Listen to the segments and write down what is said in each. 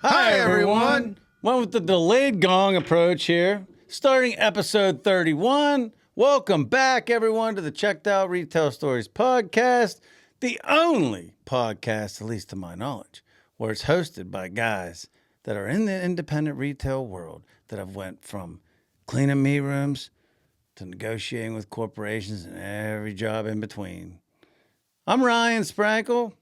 Hi, everyone. Went with the delayed gong approach here. Starting episode 31. Welcome back, everyone, to the Checked Out Retail Stories podcast, the only podcast, at least to my knowledge, where it's hosted by guys that are in the independent retail world that have went from cleaning meat rooms to negotiating with corporations and every job in between. I'm Ryan Sprankle.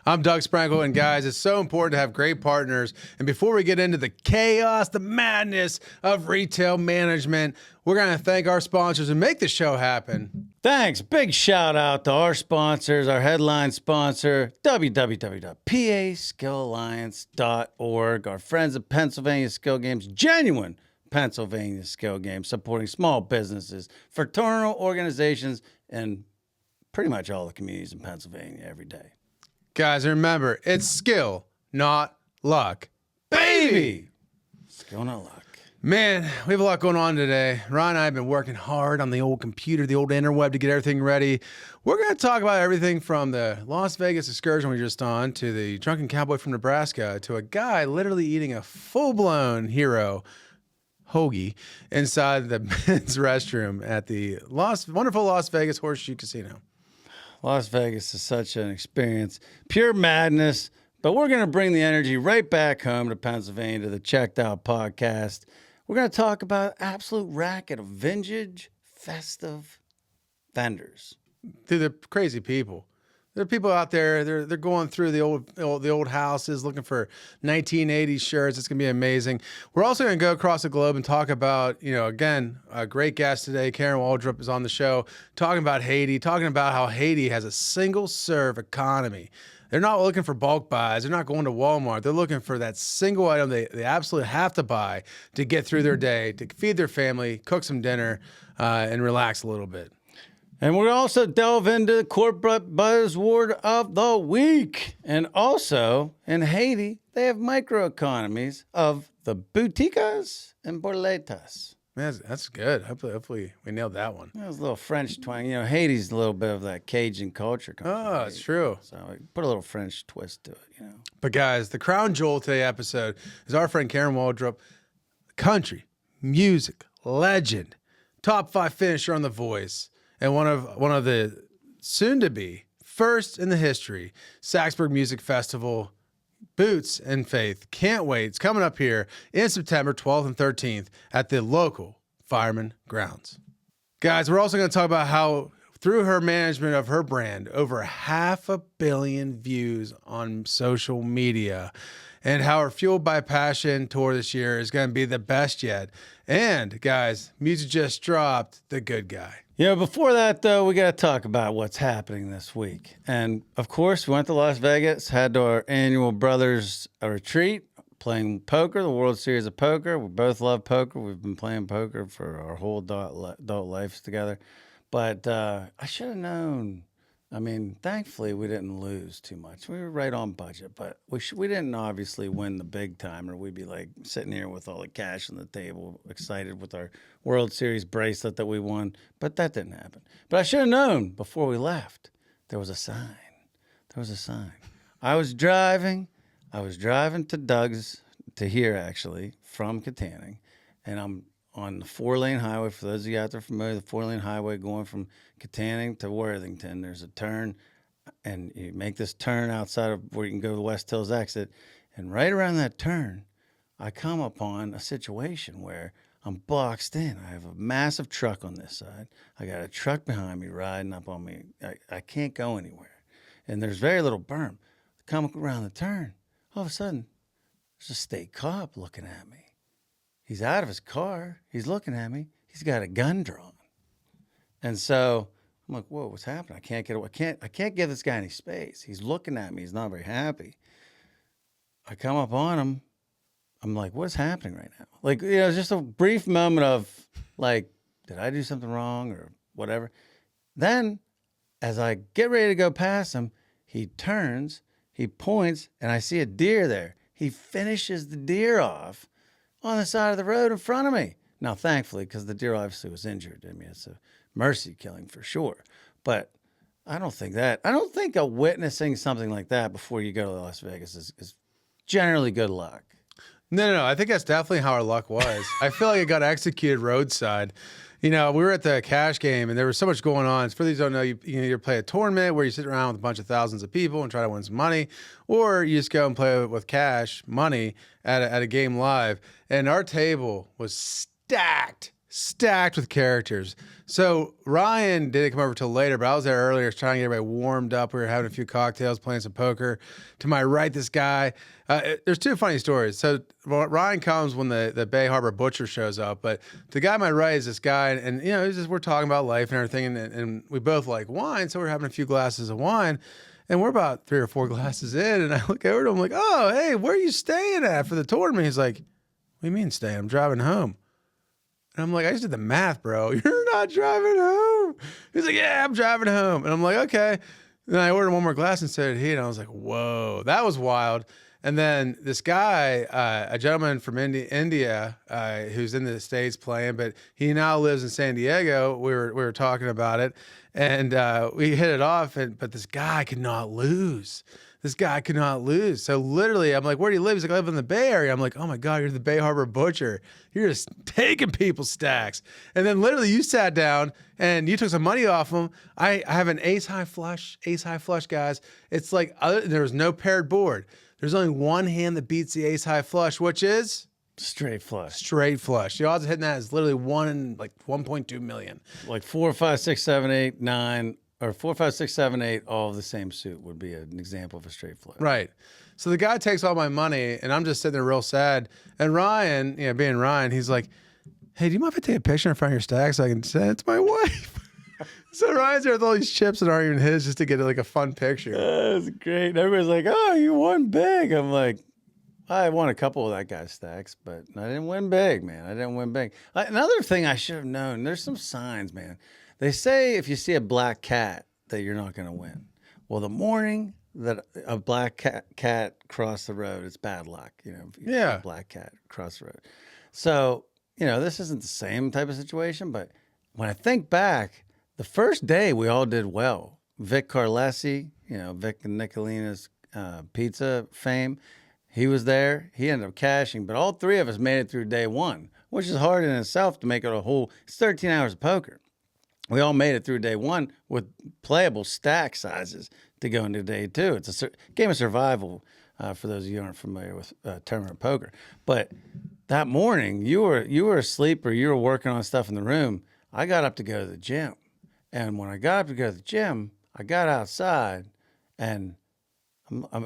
I'm Doug Sprankle, and guys, it's so important to have great partners. And before we get into the chaos, the madness of retail management, we're going to thank our sponsors and make the show happen. Thanks. Big shout out to our sponsors, our headline sponsor, www.paskillalliance.org, our friends at Pennsylvania Skill Games, genuine Pennsylvania Skill Games, supporting small businesses, fraternal organizations, and pretty much all the communities in Pennsylvania every day. Guys, remember, it's skill, not luck. Baby! Skill, not luck. Man, we have a lot going on today. Ron and I have been working hard on the old computer, the old interweb, to get everything ready. We're going to talk about everything from the Las Vegas excursion we were just on to the drunken cowboy from Nebraska to a guy literally eating a full-blown hero hoagie inside the men's restroom at the wonderful Las Vegas Horseshoe Casino. Las Vegas is such an experience, pure madness, but we're going to bring the energy right back home to Pennsylvania to the Checked Out podcast. We're going to talk about absolute racket of vintage, festive vendors. Dude, they're crazy people. There are people out there, they're going through the old houses looking for 1980s shirts. It's going to be amazing. We're also going to go across the globe and talk about, again, a great guest today, Karen Waldrup is on the show, talking about Haiti, talking about how Haiti has a single-serve economy. They're not looking for bulk buys. They're not going to Walmart. They're looking for that single item they absolutely have to buy to get through their day, to feed their family, cook some dinner, and relax a little bit. And we'll also delve into the corporate buzzword of the week. And also, in Haiti, they have microeconomies of the boutiques and borletas. Man, that's good. Hopefully we nailed that one. That was a little French twang. Haiti's a little bit of that Cajun culture. Oh, it's true. So we put a little French twist to it, But guys, the crown jewel of today's episode is our friend Karen Waldrup, country, music, legend, top 5 finisher on The Voice, and one of the soon-to-be first in the history Saxburg Music Festival, Boots and Faith. Can't wait. It's coming up here in September 12th and 13th at the local Fireman Grounds. Guys, we're also going to talk about how, through her management of her brand, over 500 million views on social media, and how her Fueled by Passion tour this year is going to be the best yet. And, guys, music just dropped, The Good Guy. Before that, though, we got to talk about what's happening this week. And, of course, we went to Las Vegas, had our annual brothers retreat, playing poker, the World Series of Poker. We both love poker. We've been playing poker for our whole adult lives together. But I should have known. I mean, thankfully, we didn't lose too much. We were right on budget, but we didn't obviously win the big time, or we'd be like sitting here with all the cash on the table, excited with our World Series bracelet that we won. But that didn't happen. But I should have known before we left. There was a sign. I was driving to Doug's, to here actually, from Katanning, and I'm on the 4-lane highway. For those of you out there familiar, the 4-lane highway going from Katanning to Worthington, there's a turn, and you make this turn outside of where you can go to the West Hills exit, and right around that turn, I come upon a situation where I'm boxed in. I have a massive truck on this side. I got a truck behind me riding up on me. I can't go anywhere, and there's very little berm. Come around the turn, all of a sudden, there's a state cop looking at me. He's out of his car. He's looking at me. He's got a gun drawn. And so I'm like, whoa, what's happening? I can't get away. I can't give this guy any space. He's looking at me. He's not very happy. I come up on him. I'm like, what's happening right now? Like, just a brief moment of like, did I do something wrong or whatever? Then as I get ready to go past him, he turns, he points, and I see a deer there. He finishes the deer off on the side of the road in front of me. Now, thankfully, because the deer obviously was injured. I mean, it's a mercy killing for sure. But I don't think witnessing something like that before you go to Las Vegas is generally good luck. No. I think that's definitely how our luck was. I feel like it got executed roadside. We were at the cash game, and there was so much going on. For these who don't know, you play a tournament where you sit around with a bunch of thousands of people and try to win some money, or you just go and play with cash money at a game live. And our table was stacked with characters. So Ryan didn't come over till later, but I was there earlier trying to get everybody warmed up. We were having a few cocktails, playing some poker. To my right, this guy. There's two funny stories. So Ryan comes when the Bay Harbor Butcher shows up, but the guy on my right is this guy, and we're talking about life and everything, and we both like wine, so we're having a few glasses of wine. And we're about 3 or 4 glasses in, and I look over to him like, "Oh, hey, where are you staying at for the tournament?" He's like, "What do you mean staying? I'm driving home." And I'm like, "I just did the math, bro. You're not driving home." He's like, "Yeah, I'm driving home." And I'm like, "Okay." And then I ordered one more glass and so did he. And I was like, whoa, that was wild. And then this guy, a gentleman from India, who's in the States playing, but he now lives in San Diego. We were talking about it, and we hit it off. But this guy could not lose. So literally, I'm like, "Where do you live?" He's like, "I live in the Bay Area." I'm like, "Oh my God, you're the Bay Harbor Butcher. You're just taking people's stacks." And then literally, you sat down and you took some money off them. I have an ace high flush, guys. It's like there was no paired board. There's only one hand that beats the ace high flush, which is Straight flush. The odds of hitting that is literally 1.2 million. Like 4, 5, 6, 7, 8, 9, or 4, 5, 6, 7, 8, all of the same suit would be an example of a straight flush. Right. So the guy takes all my money, and I'm just sitting there real sad. And Ryan, being Ryan, he's like, "Hey, do you mind if I take a picture in front of your stack so I can send it to my wife?" So Ryan's there with all these chips that aren't even his just to get like a fun picture. That's great. Everybody's like, "Oh, you won big." I'm like, I won a couple of that guy's stacks, but I didn't win big, man. I didn't win big. Another thing I should have known, there's some signs, man. They say if you see a black cat that you're not going to win. Well, the morning that a black cat crossed the road, it's bad luck. If you see a black cat cross the road. So, this isn't the same type of situation, but when I think back, the first day we all did well. Vic Carlesi, Vic and Nicolina's pizza fame, he was there. He ended up cashing, but all 3 of us made it through day 1, which is hard in itself to make it a whole. It's 13 hours of poker. We all made it through day 1 with playable stack sizes to go into day 2. It's a game of survival for those of you who aren't familiar with tournament poker. But that morning, you were asleep or you were working on stuff in the room. I got up to go to the gym. And when I got up to go to the gym, I got outside and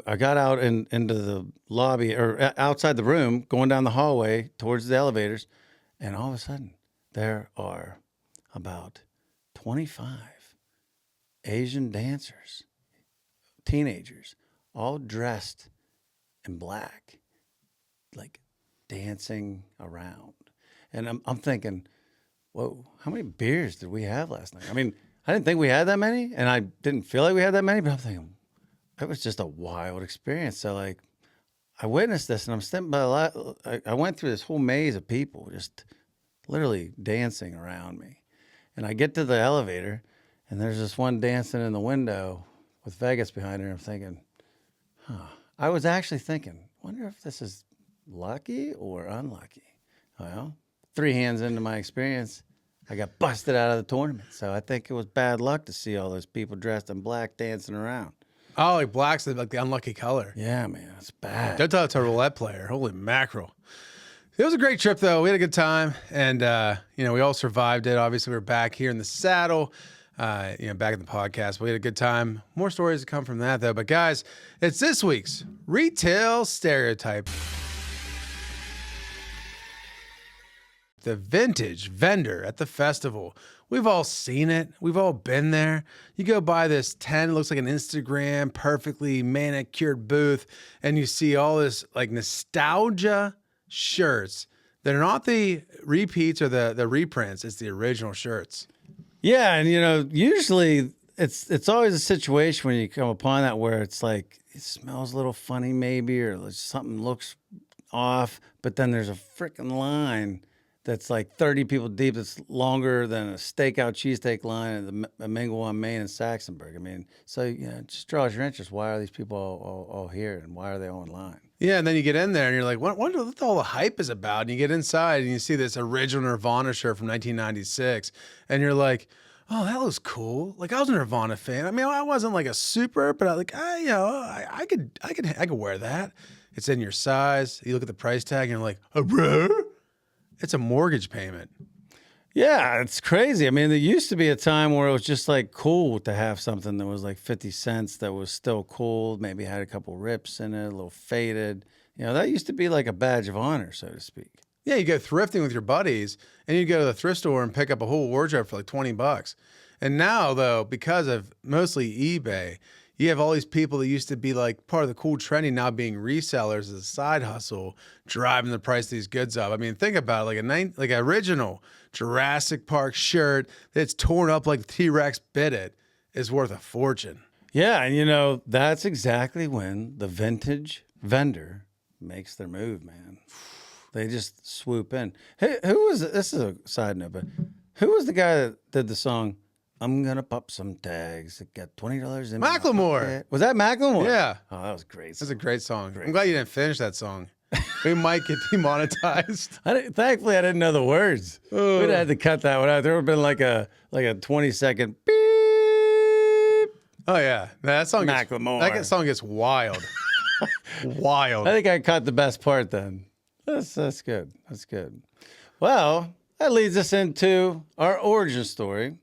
I got out into the lobby or outside the room, going down the hallway towards the elevators. And all of a sudden, there are about 25 Asian dancers, teenagers, all dressed in black, like dancing around. And I'm thinking, whoa, how many beers did we have last night? I mean, I didn't think we had that many, and I didn't feel like we had that many, but I'm thinking, it was just a wild experience. So, I witnessed this, and I'm standing by I went through this whole maze of people just literally dancing around me. And I get to the elevator, and there's this one dancing in the window with Vegas behind her. And I'm thinking, I was actually thinking, wonder if this is lucky or unlucky. Well, 3 hands into my experience, I got busted out of the tournament. So I think it was bad luck to see all those people dressed in black dancing around. Oh, like black's like the unlucky color. Yeah, man, it's bad. Don't tell it to a roulette player. Holy mackerel. It was a great trip, though. We had a good time, and we all survived it. Obviously, we're back here in the saddle, back in the podcast. We had a good time. More stories to come from that, though. But guys, it's this week's Retail Stereotype. The vintage vendor at the festival. We've all seen it. We've all been there. You go by this tent, it looks like an Instagram, perfectly manicured booth, and you see all this like nostalgia shirts that are not the repeats or the reprints. It's the original shirts. Yeah, and usually it's always a situation when you come upon that where it's like it smells a little funny maybe, or something looks off, but then there's a freaking line that's like 30 people deep. That's longer than a stakeout cheesesteak line at the Mingle on Main in Saxonburg. I mean, so it just draws your interest. Why are these people all here, and why are they online? Yeah, and then you get in there and you're like, wonder what all the hype is about. And you get inside and you see this original Nirvana shirt from 1996, and you're like, oh, that looks cool. Like I was a Nirvana fan. I mean, I wasn't like a super, but I could wear that. It's in your size. You look at the price tag and you're like, oh, bro, it's a mortgage payment. Yeah, it's crazy. I mean, there used to be a time where it was just like cool to have something that was like 50 cents that was still cool, maybe had a couple rips in it, a little faded. That used to be like a badge of honor, so to speak. Yeah, you go thrifting with your buddies and you go to the thrift store and pick up a whole wardrobe for like $20. And now, though, because of mostly eBay, you have all these people that used to be like part of the cool trendy now being resellers as a side hustle, driving the price of these goods up. I mean, think about it, like an original Jurassic Park shirt that's torn up like the T-Rex bit it is worth a fortune. Yeah, and that's exactly when the vintage vendor makes their move, man. They just swoop in. Hey, who was this? Is a side note, but who was the guy that did the song? I'm gonna pop some tags. I got $20 in my pocket. Was that Macklemore? Yeah. Oh, that was great. That's a great song. I'm glad you didn't finish that song. We might get demonetized. Thankfully, I didn't know the words. We'd had to cut that one out. There would have been like a 20-second beep. Oh yeah, that song. Macklemore. That song gets wild. Wild. I think I cut the best part then. That's good. That's good. Well, that leads us into our origin story.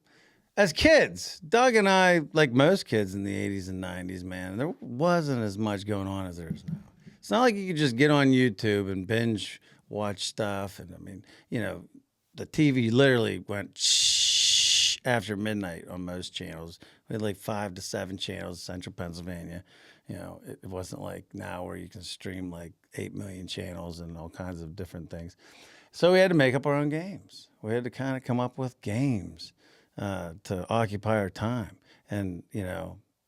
As kids, Doug and I, like most kids in the 80s and 90s, man, there wasn't as much going on as there is now. It's not like you could just get on YouTube and binge watch stuff. And I mean, the TV literally went shh after midnight on most channels. We had like 5 to 7 channels in central Pennsylvania. It wasn't like now where you can stream like 8 million channels and all kinds of different things. So we had to make up our own games. We had to kind of come up with games to occupy our time. And,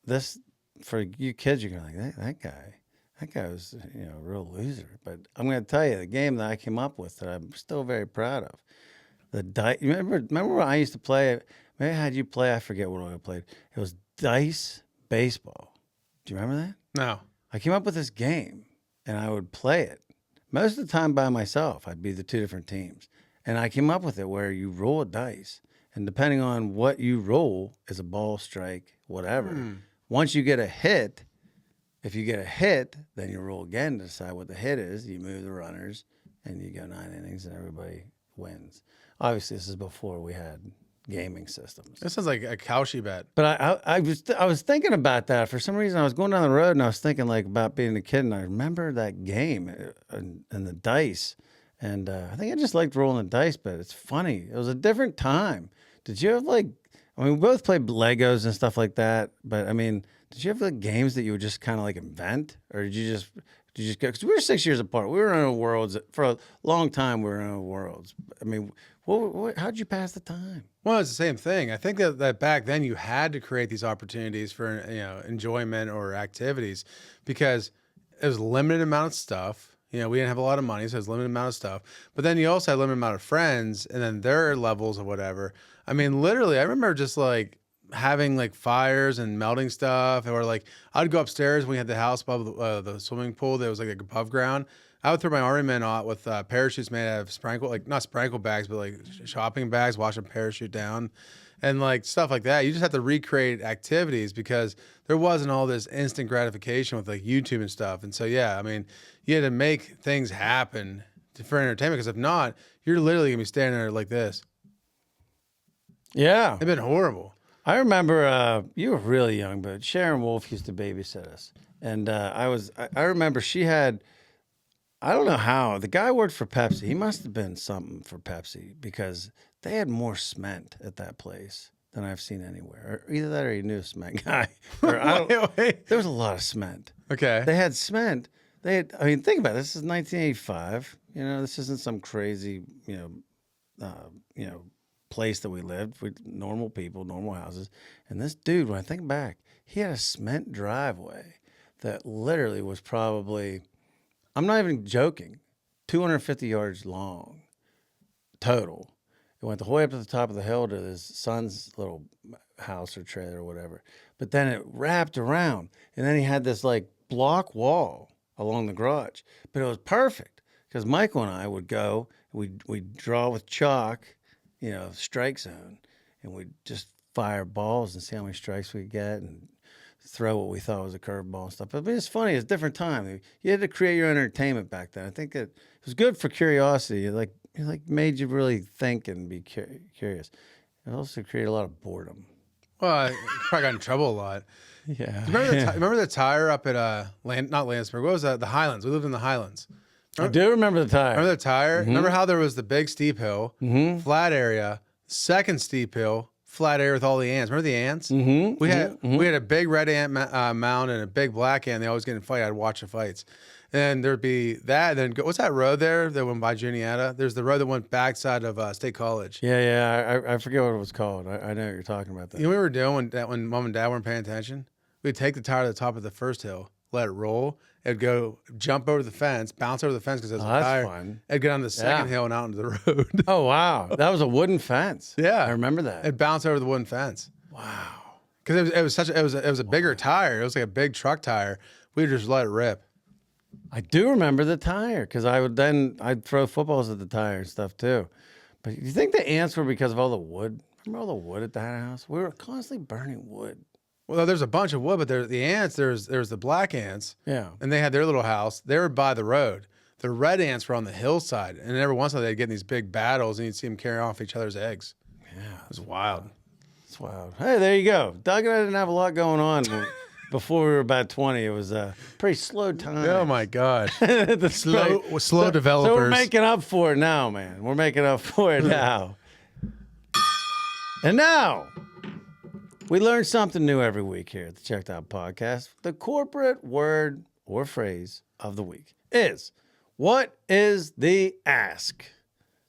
this, for you kids, you're going to like, that guy was, a real loser. But I'm going to tell you, the game that I came up with that I'm still very proud of, the dice. Remember when I used to play? Maybe I had you play. I forget what I played. It was dice baseball. Do you remember that? No. I came up with this game, and I would play it most of the time by myself. I'd be the 2 different teams, and I came up with it where you roll a dice, and depending on what you roll is a ball, strike, whatever. Once you get a hit, if you get a hit, then you roll again to decide what the hit is. You move the runners, and you go 9 innings, and everybody wins. Obviously, this is before we had gaming systems. That sounds like a Cowshy bet. But I was thinking about that. For some reason, I was going down the road, and I was thinking like about being a kid, and I remember that game and the dice. And I think I just liked rolling the dice, but it's funny. It was a different time. Did you have we both played Legos and stuff like that, but I mean, did you have like games that you would just kind of like invent, or did you just go? Because we were 6 years apart. We were in our worlds for a long time. We were in our worlds. I mean, how'd you pass the time? Well, it's the same thing. I think that back then you had to create these opportunities for enjoyment or activities because it was a limited amount of stuff. We didn't have a lot of money, so it was a limited amount of stuff. But then you also had a limited amount of friends and then their levels of whatever. I mean, literally, I remember just like having like fires and melting stuff, or like I'd go upstairs when we had the house above the swimming pool that was like above ground. I would throw my army men out with parachutes made out of not sprinkle bags, but like shopping bags, watch them parachute down and like stuff like that. You just have to recreate activities because there wasn't all this instant gratification with like YouTube and stuff. And so, yeah, I mean, you had to make things happen for entertainment because if not, you're literally going to be standing there like this. Yeah. It'd been horrible. I remember you were really young, but Sharon Wolf used to babysit us. And I remember she had, I don't know how, the guy worked for Pepsi. He must have been something for Pepsi because they had more cement at that place than I've seen anywhere. Or either that or he knew a cement guy. Or Wait. There was a lot of cement. Okay. They had cement. Think about it. This is 1985. This isn't some crazy, place that we lived with normal people, normal houses. And this dude, when I think back, he had a cement driveway that literally was probably, I'm not even joking, 250 yards long total. It went the whole way up to the top of the hill to his son's little house or trailer or whatever. But then it wrapped around. And then he had this like block wall along the garage. But it was perfect because Michael and I would go, we'd draw with chalk, strike zone, and we'd just fire balls and see how many strikes we get and throw what we thought was a curveball and stuff. But it's funny, it's a different time. You had to create your entertainment back then. I think it was good for curiosity. It made you really think and be curious. It also created a lot of boredom. Well, I probably got in trouble a lot. Yeah. Remember the tire up at not Landsberg? What was that? The Highlands. We lived in the Highlands. I do remember the tire. Remember the tire? Mm-hmm. Remember how there was the big steep hill, flat area, second steep hill, flat area with all the ants. Remember the ants? Mm-hmm. We had a big red ant mound and a big black ant. They always get in a fight. I'd watch the fights. And there'd be that. Then what's that road there that went by Juniata? There's the road that went backside of State College. Yeah. I forget what it was called. I know what you're talking about. That. You know what we were doing when Mom and Dad weren't paying attention? We'd take the tire to the top of the first hill, let it roll. It'd go jump over the fence, bounce over the fence because it was a tire. Fun. It'd get on the second hill and out into the road. Oh, wow. That was a wooden fence. Yeah. I remember that. It'd bounce over the wooden fence. Wow. Because it was a bigger tire. It was like a big truck tire. We'd just let it rip. I do remember the tire because I'd throw footballs at the tire and stuff too. But you think the ants were because of all the wood? Remember all the wood at that house? We were constantly burning wood. Well, there's a bunch of wood, but the ants, there's the black ants. Yeah. And they had their little house. They were by the road. The red ants were on the hillside. And every once in a while they'd get in these big battles and you'd see them carrying off each other's eggs. Yeah. It was wild. It's wild. Hey, there you go. Doug and I didn't have a lot going on before we were about 20. It was a pretty slow time. Oh, my God. The slow developers. So we're making up for it now, man. We're making up for it now. And now, we learn something new every week here at the Checked Out Podcast. The corporate word or phrase of the week is, what is the ask?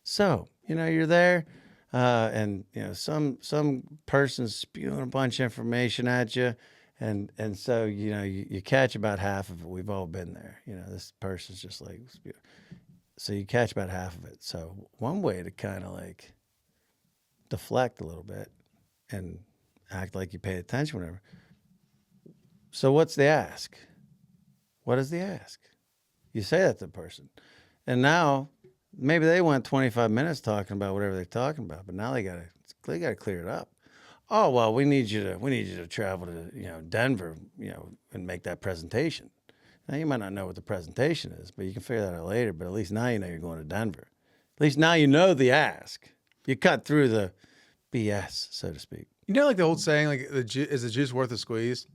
So, you're there and, some person's spewing a bunch of information at you. And so, you catch about half of it. We've all been there. This person's just like, so you catch about half of it. So one way to kind of like deflect a little bit and act like you pay attention, whatever. So what's the ask? What is the ask? You say that to the person. And now maybe they went 25 minutes talking about whatever they're talking about, but now they gotta clear it up. Oh, well, we need you to travel to, Denver, and make that presentation. Now you might not know what the presentation is, but you can figure that out later, but at least now you know you're going to Denver. At least now you know the ask. You cut through the BS, so to speak. Like the old saying, like, is the juice worth the squeeze?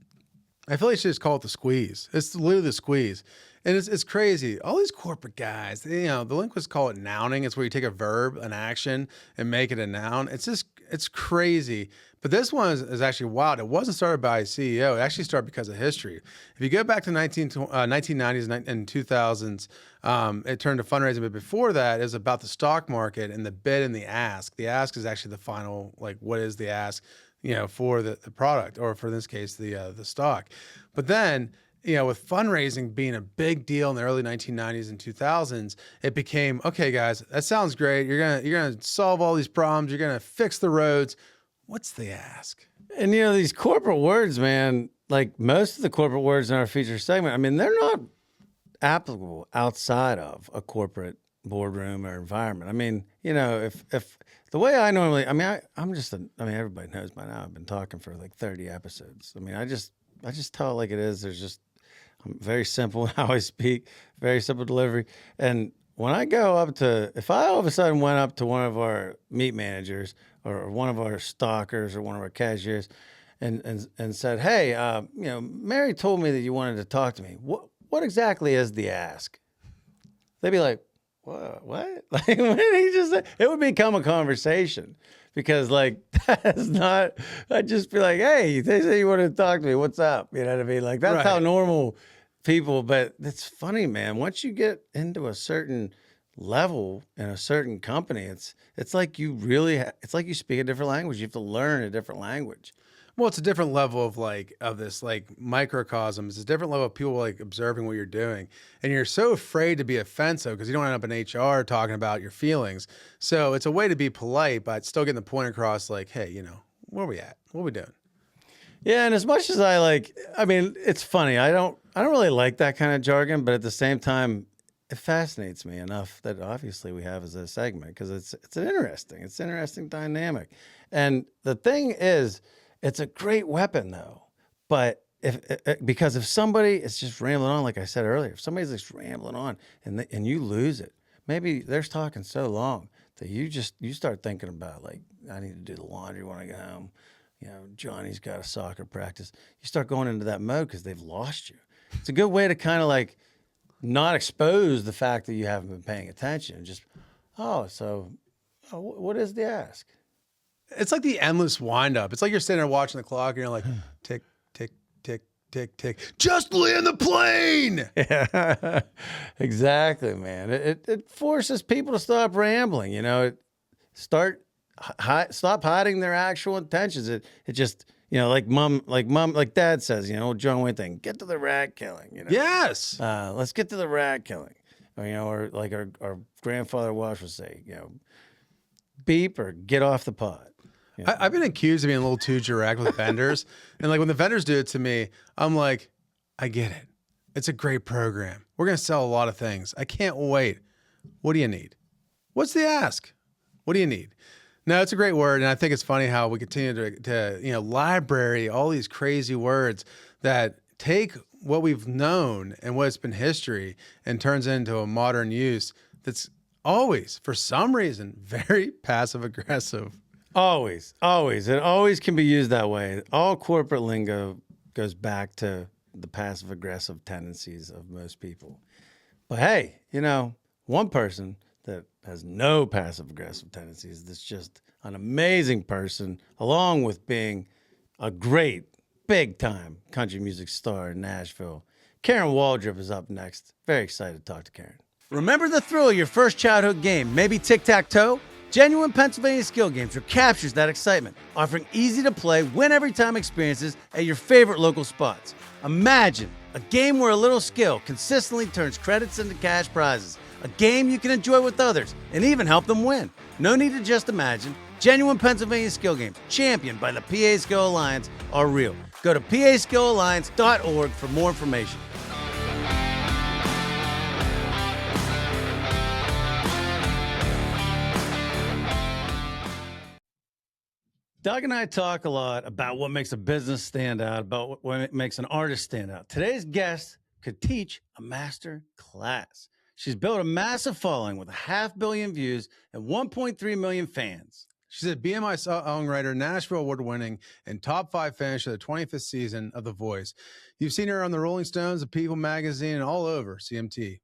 I feel like you should just call it the squeeze. It's literally the squeeze. And it's crazy. All these corporate guys, the linguists call it nouning. It's where you take a verb, an action, and make it a noun. It's crazy. But this one is actually wild. It wasn't started by a CEO. It actually started because of history. If you go back to 1990s and 2000s, it turned to fundraising. But before that, it was about the stock market and the bid and the ask. The ask is actually the final, like, what is the ask, for the product, or for this case, the stock. But then, with fundraising being a big deal in the early 1990s and 2000s, it became, okay, guys, that sounds great. You're gonna solve all these problems. You're gonna fix the roads. What's the ask? And these corporate words, man, like most of the corporate words in our feature segment, I mean, they're not applicable outside of a corporate boardroom or environment. I mean, if the way I normally, everybody knows by now, I've been talking for like 30 episodes. I mean, I just tell it like it is. I'm very simple in how I speak, very simple delivery. And when I go up to, if I all of a sudden went up to one of our meat managers or one of our stockers or one of our cashiers and said, hey, Mary told me that you wanted to talk to me. What exactly is the ask? They'd be like, what? Like, what did he just say? It would become a conversation because, like, that's not, I'd just be like, hey, they say you want to talk to me. What's up? You know what I mean? Like, that's how normal people, but it's funny, man. Once you get into a certain level in a certain company, it's like you really, it's like you speak a different language. You have to learn a different language. Well, it's a different level of this microcosm. It's a different level of people like observing what you're doing. And you're so afraid to be offensive because you don't end up in HR talking about your feelings. So it's a way to be polite, but still getting the point across like, hey, where are we at? What are we doing? Yeah, and as much as I mean, it's funny. I don't really like that kind of jargon, but at the same time, it fascinates me enough that obviously we have as a segment because it's an interesting dynamic. And the thing is, it's a great weapon though. But because if somebody is just rambling on, like I said earlier, if somebody's just rambling on and you lose it, maybe they're talking so long that you start thinking about like I need to do the laundry when I get home. Johnny's got a soccer practice. You start going into that mode because they've lost you. It's a good way to kind of like not expose the fact that you haven't been paying attention. Just, what is the ask? It's like the endless wind up. It's like you're sitting there watching the clock and you're like, tick, tick, tick, tick, tick. Just land the plane. Yeah, exactly, man. It forces people to stop rambling. Stop hiding their actual intentions. It just like dad says, John Wayne thing, get to the rat killing. Yes. Let's get to the rat killing. Or like our grandfather Walsh would say, beep or get off the pot. I've been accused of being a little too direct with vendors. And like when the vendors do it to me, I'm like, I get it. It's a great program. We're going to sell a lot of things. I can't wait. What do you need? What's the ask? What do you need? No, it's a great word. And I think it's funny how we continue to library all these crazy words that take what we've known and what's been history and turns it into a modern use that's always, for some reason, very passive aggressive. Always. It always can be used that way. All corporate lingo goes back to the passive aggressive tendencies of most people. But hey, one person that has no passive aggressive tendencies, that's just an amazing person, along with being a great big time country music star in Nashville. Karen Waldrup is up next. Very excited to talk to Karen. Remember the thrill of your first childhood game, maybe tic-tac-toe? Genuine Pennsylvania Skill Games captures that excitement, offering easy-to-play, win-every-time experiences at your favorite local spots. Imagine a game where a little skill consistently turns credits into cash prizes, a game you can enjoy with others and even help them win. No need to just imagine. Genuine Pennsylvania Skill Games, championed by the PA Skill Alliance, are real. Go to paskillalliance.org for more information. Doug and I talk a lot about what makes a business stand out, about what makes an artist stand out. Today's guest could teach a master class. She's built a massive following with 500 million views and 1.3 million fans. She's a BMI songwriter, Nashville award-winning, and top 5 finish of the 25th season of The Voice. You've seen her on the Rolling Stones, the People magazine, and all over CMT.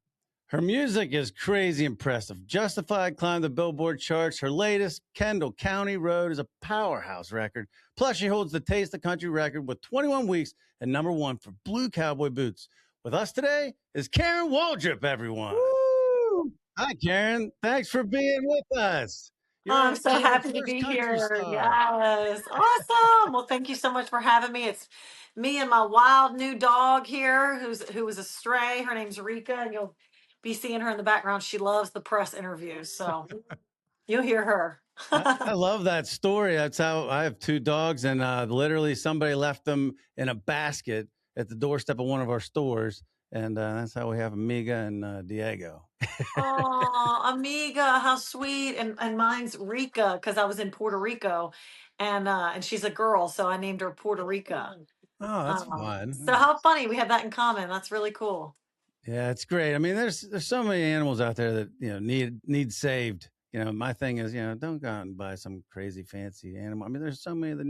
Her music is crazy impressive. Justified climbed the Billboard charts. Her latest, Kendall County Road, is a powerhouse record. Plus, she holds the Taste of Country record with 21 weeks at #1 for Blue Cowboy Boots. With us today is Karen Waldrup, everyone. Woo! Hi, Karen. Thanks for being with us. I'm so happy to be here. Yes. Awesome. Well, thank you so much for having me. It's me and my wild new dog here who was a stray. Her name's Rika, and you'll be seeing her in the background. She loves the press interviews, so you'll hear her. I love that story. That's how I have 2 dogs, and literally somebody left them in a basket at the doorstep of one of our stores. And that's how we have Amiga and Diego. Oh, Amiga, how sweet. And mine's Rika because I was in Puerto Rico, and she's a girl, so I named her Puerto Rica. Oh, that's fun. So how funny. We have that in common. That's really cool. Yeah, it's great. I mean, there's so many animals out there that need saved. My thing is, don't go out and buy some crazy fancy animal. I mean, there's so many that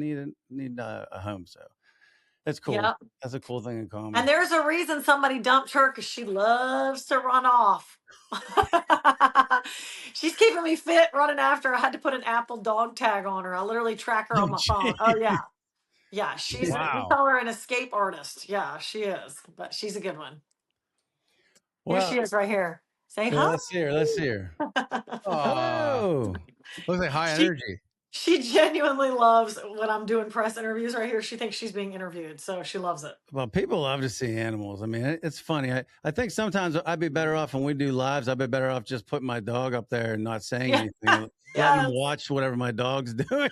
need a home. So that's cool. Yep. That's a cool thing in common. And there's a reason somebody dumped her because she loves to run off. She's keeping me fit running after. I had to put an Apple dog tag on her. I literally track her on my phone. Oh, yeah. Yeah, we call her an escape artist. Yeah, she is. But she's a good one. Here she is right here. Say hi. Let's see her. Oh, looks like high energy. She genuinely loves when I'm doing press interviews right here. She thinks she's being interviewed, so she loves it. Well, people love to see animals. I mean, it's funny. I think sometimes I'd be better off when we do lives. I'd be better off just putting my dog up there and not saying anything, letting them watch whatever my dog's doing.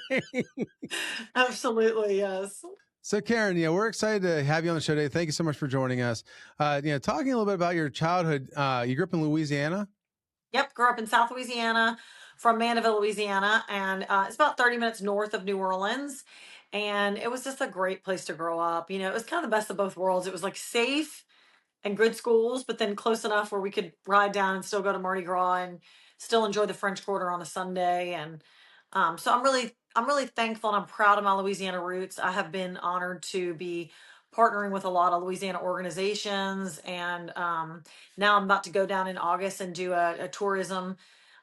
Absolutely, yes. So Karen, we're excited to have you on the show today. Thank you so much for joining us. Talking a little bit about your childhood. You grew up in Louisiana. Yep, grew up in South Louisiana, from Mandeville, Louisiana, and it's about 30 minutes north of New Orleans. And it was just a great place to grow up. It was kind of the best of both worlds. It was like safe and good schools, but then close enough where we could ride down and still go to Mardi Gras and still enjoy the French Quarter on a Sunday. And so I'm really thankful and I'm proud of my Louisiana roots. I have been honored to be partnering with a lot of Louisiana organizations, and now I'm about to go down in August and do a tourism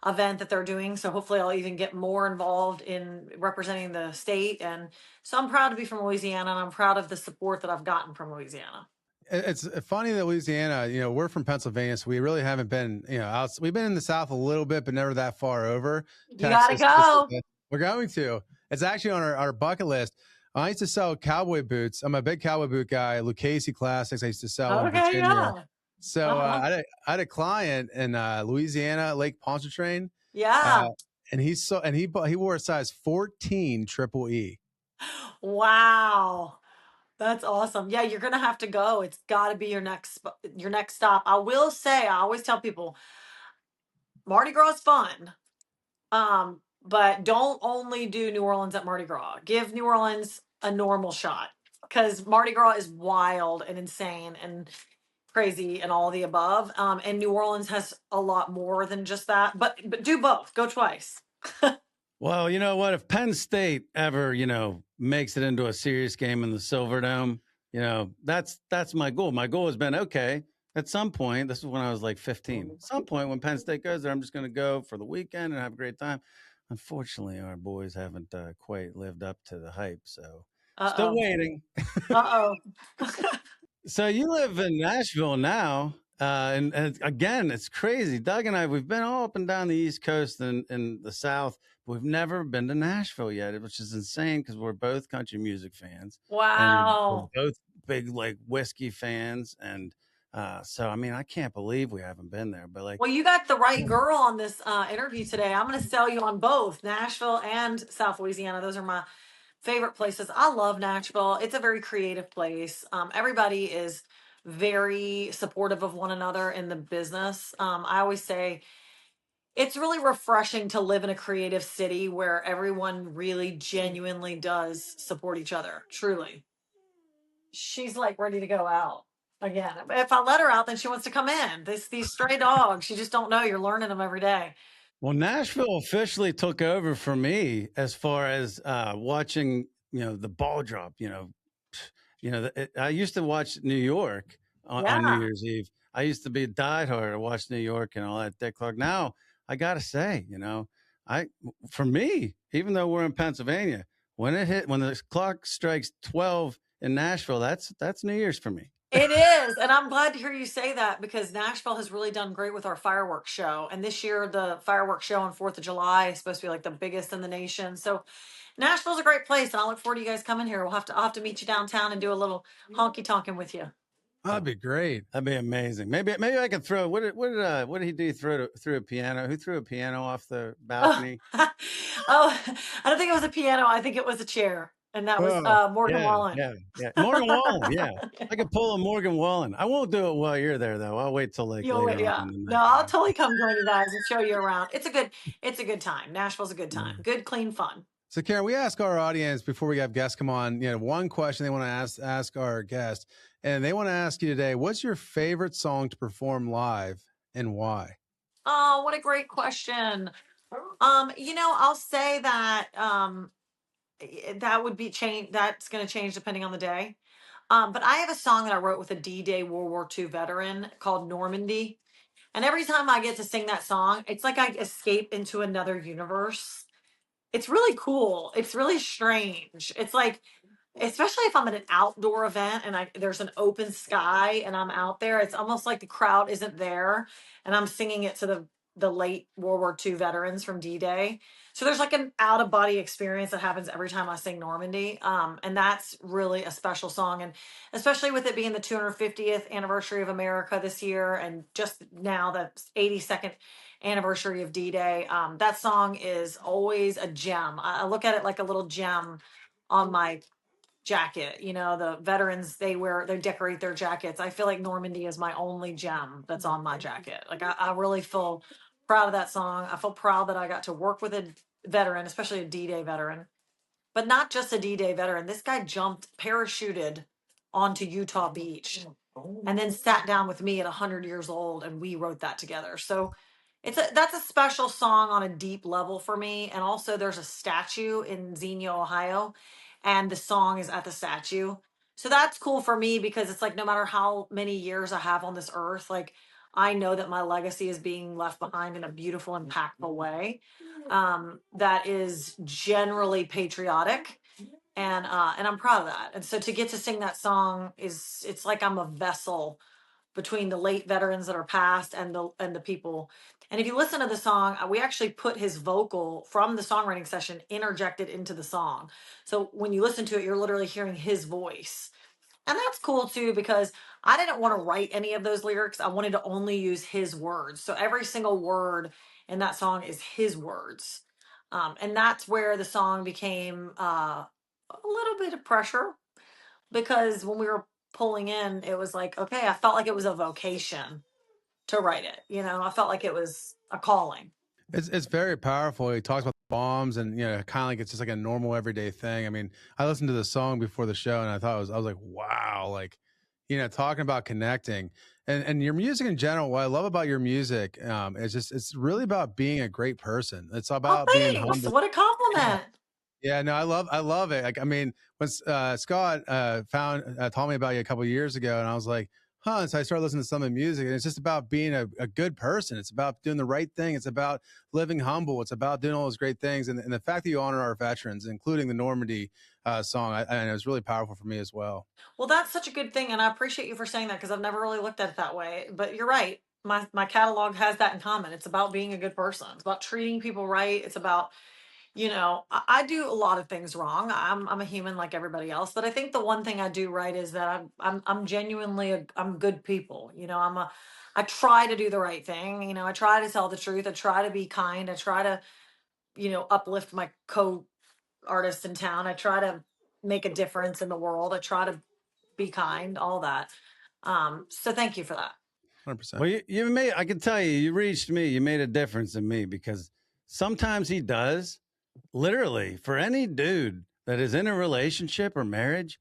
event that they're doing. So hopefully I'll even get more involved in representing the state. And so I'm proud to be from Louisiana, and I'm proud of the support that I've gotten from Louisiana. It's funny that Louisiana, we're from Pennsylvania, so we really haven't been, out. We've been in the South a little bit, but never that far over. You gotta Texas, go. we're going to. It's actually on our bucket list. I used to sell cowboy boots. I'm a big cowboy boot guy. Lucchese Classics I used to sell in Okay, Virginia. yeah. So I had a client in Louisiana, Lake Pontchartrain, Yeah. and he wore a size 14 triple E. Wow. That's awesome. Yeah, you're gonna have to go. It's got to be your next stop. I will say, I always tell people, Mardi Gras is fun, but don't only do New Orleans at Mardi Gras. Give New Orleans a normal shot, because Mardi Gras is wild and insane and crazy and all the above. And New Orleans has a lot more than just that. But do both. Go twice. Well, you know what? If Penn State ever, makes it into a serious game in the Silver Dome, that's my goal. My goal has been, okay, at some point, this is when I was like 15. At some point when Penn State goes there, I'm just going to go for the weekend and have a great time. Unfortunately, our boys haven't quite lived up to the hype, so still Uh-oh. waiting. Uh-oh. So you live in Nashville now, and again, it's crazy. Doug and I, we've been all up and down the East Coast and in the South. But we've never been to Nashville yet, which is insane because we're both country music fans. And we're Wow. both big like whiskey fans, and so I mean, I can't believe we haven't been there. But like, Well, you got the right girl on this interview today. I'm going to sell you on both Nashville and South Louisiana. Those are my favorite places. I love Nashville. It's a very creative place. Everybody is very supportive of one another in the business. I always say it's really refreshing to live in a creative city where everyone really genuinely does support each other. Truly. She's like ready to go out again. If I let her out, then she wants to come in. These stray dogs, you just don't know. You're learning them every day. well, Nashville officially took over for me as far as watching, the ball drop. I used to watch New York on New Yeah, Year's Eve. I used to be diehard. I watched New York and all that Dick Clark. Now I gotta say, I for me, even though we're in Pennsylvania, when the clock strikes 12 in Nashville, that's New Year's for me. it is. And I'm glad to hear you say that, because Nashville has really done great with our fireworks show. And this year, the fireworks show on 4th of July is supposed to be like the biggest in the nation. So Nashville's a great place. And I look forward to you guys coming here. I'll have to meet you downtown and do a little honky tonkin with you. That'd be great. That'd be amazing. Maybe I could throw what did he do? Threw a piano? Who threw a piano off the balcony? Oh, I don't think it was a piano. I think it was a chair. And that was Oh, Morgan yeah, Wallen. yeah, yeah. Morgan Wallen, yeah. I could pull a Morgan Wallen. I won't do it while you're there though. I'll wait till like You'll wait, later yeah. on in the No, night. I'll totally come join you guys and show you around. It's a good time. Nashville's a good time. Yeah. Good, clean fun. So Karen, we ask our audience before we have guests come on, one question they want to ask our guest, and they want to ask you today, what's your favorite song to perform live and why? Oh, what a great question. I'll say that that would be change. That's going to change depending on the day. But I have a song that I wrote with a D-Day World War II veteran called Normandy. And every time I get to sing that song, it's like I escape into another universe. It's really cool. It's really strange. It's like, especially if I'm at an outdoor event and there's an open sky and I'm out there, it's almost like the crowd isn't there, and I'm singing it to the late World War II veterans from D-Day. So there's like an out of body experience that happens every time I sing Normandy. And that's really a special song. And especially with it being the 250th anniversary of America this year, and just now the 82nd anniversary of D-Day, that song is always a gem. I look at it like a little gem on my jacket. You know, the veterans, they decorate their jackets. I feel like Normandy is my only gem that's on my jacket. Like I really feel proud of that song. I feel proud that I got to work with a veteran, especially a D-Day veteran, but not just a D-Day veteran. This guy jumped, parachuted onto Utah Beach and then sat down with me at 100 years old, and we wrote that together. So that's a special song on a deep level for me. And also there's a statue in Xenia, Ohio, and the song is at the statue. So that's cool for me because it's like no matter how many years I have on this earth, like I know that my legacy is being left behind in a beautiful, impactful way, that is generally patriotic, and I'm proud of that. And so to get to sing that song it's like I'm a vessel between the late veterans that are passed and the people. And if you listen to the song, we actually put his vocal from the songwriting session interjected into the song. So when you listen to it, you're literally hearing his voice. And that's cool too, because I didn't want to write any of those lyrics. I wanted to only use his words. So every single word in that song is his words. And that's where the song became a little bit of pressure, because when we were pulling in, it was like, okay, I felt like it was a vocation to write it. You know, I felt like it was a calling. It's very powerful. He talks about bombs and, you know, kind of like it's just like a normal everyday thing. I mean, I listened to the song before the show and I thought I was like, wow, like, you know, talking about connecting and your music in general. What I love about your music is just, it's really about being a great person. It's about being humble. What a compliment. Yeah, no, I love it. Like, I mean, when Scott told me about you a couple of years ago, and I was like, huh. And so I started listening to some of the music, and it's just about being a good person. It's about doing the right thing. It's about living humble. It's about doing all those great things. And the fact that you honor our veterans, including the Normandy song, and it was really powerful for me as well. Well, that's such a good thing, and I appreciate you for saying that, because I've never really looked at it that way. But you're right. My catalog has that in common. It's about being a good person. It's about treating people right. It's about, you know, I do a lot of things wrong. I'm a human like everybody else, but I think the one thing I do right is that I'm genuinely I'm good people. You know, I try to do the right thing. You know, I try to tell the truth. I try to be kind. I try to, you know, uplift my co-artists in town. I try to make a difference in the world. I try to be kind, all that. So thank you for that. 100%. Well, you made, I can tell you, you reached me. You made a difference in me, because sometimes he does. Literally, for any dude that is in a relationship or marriage,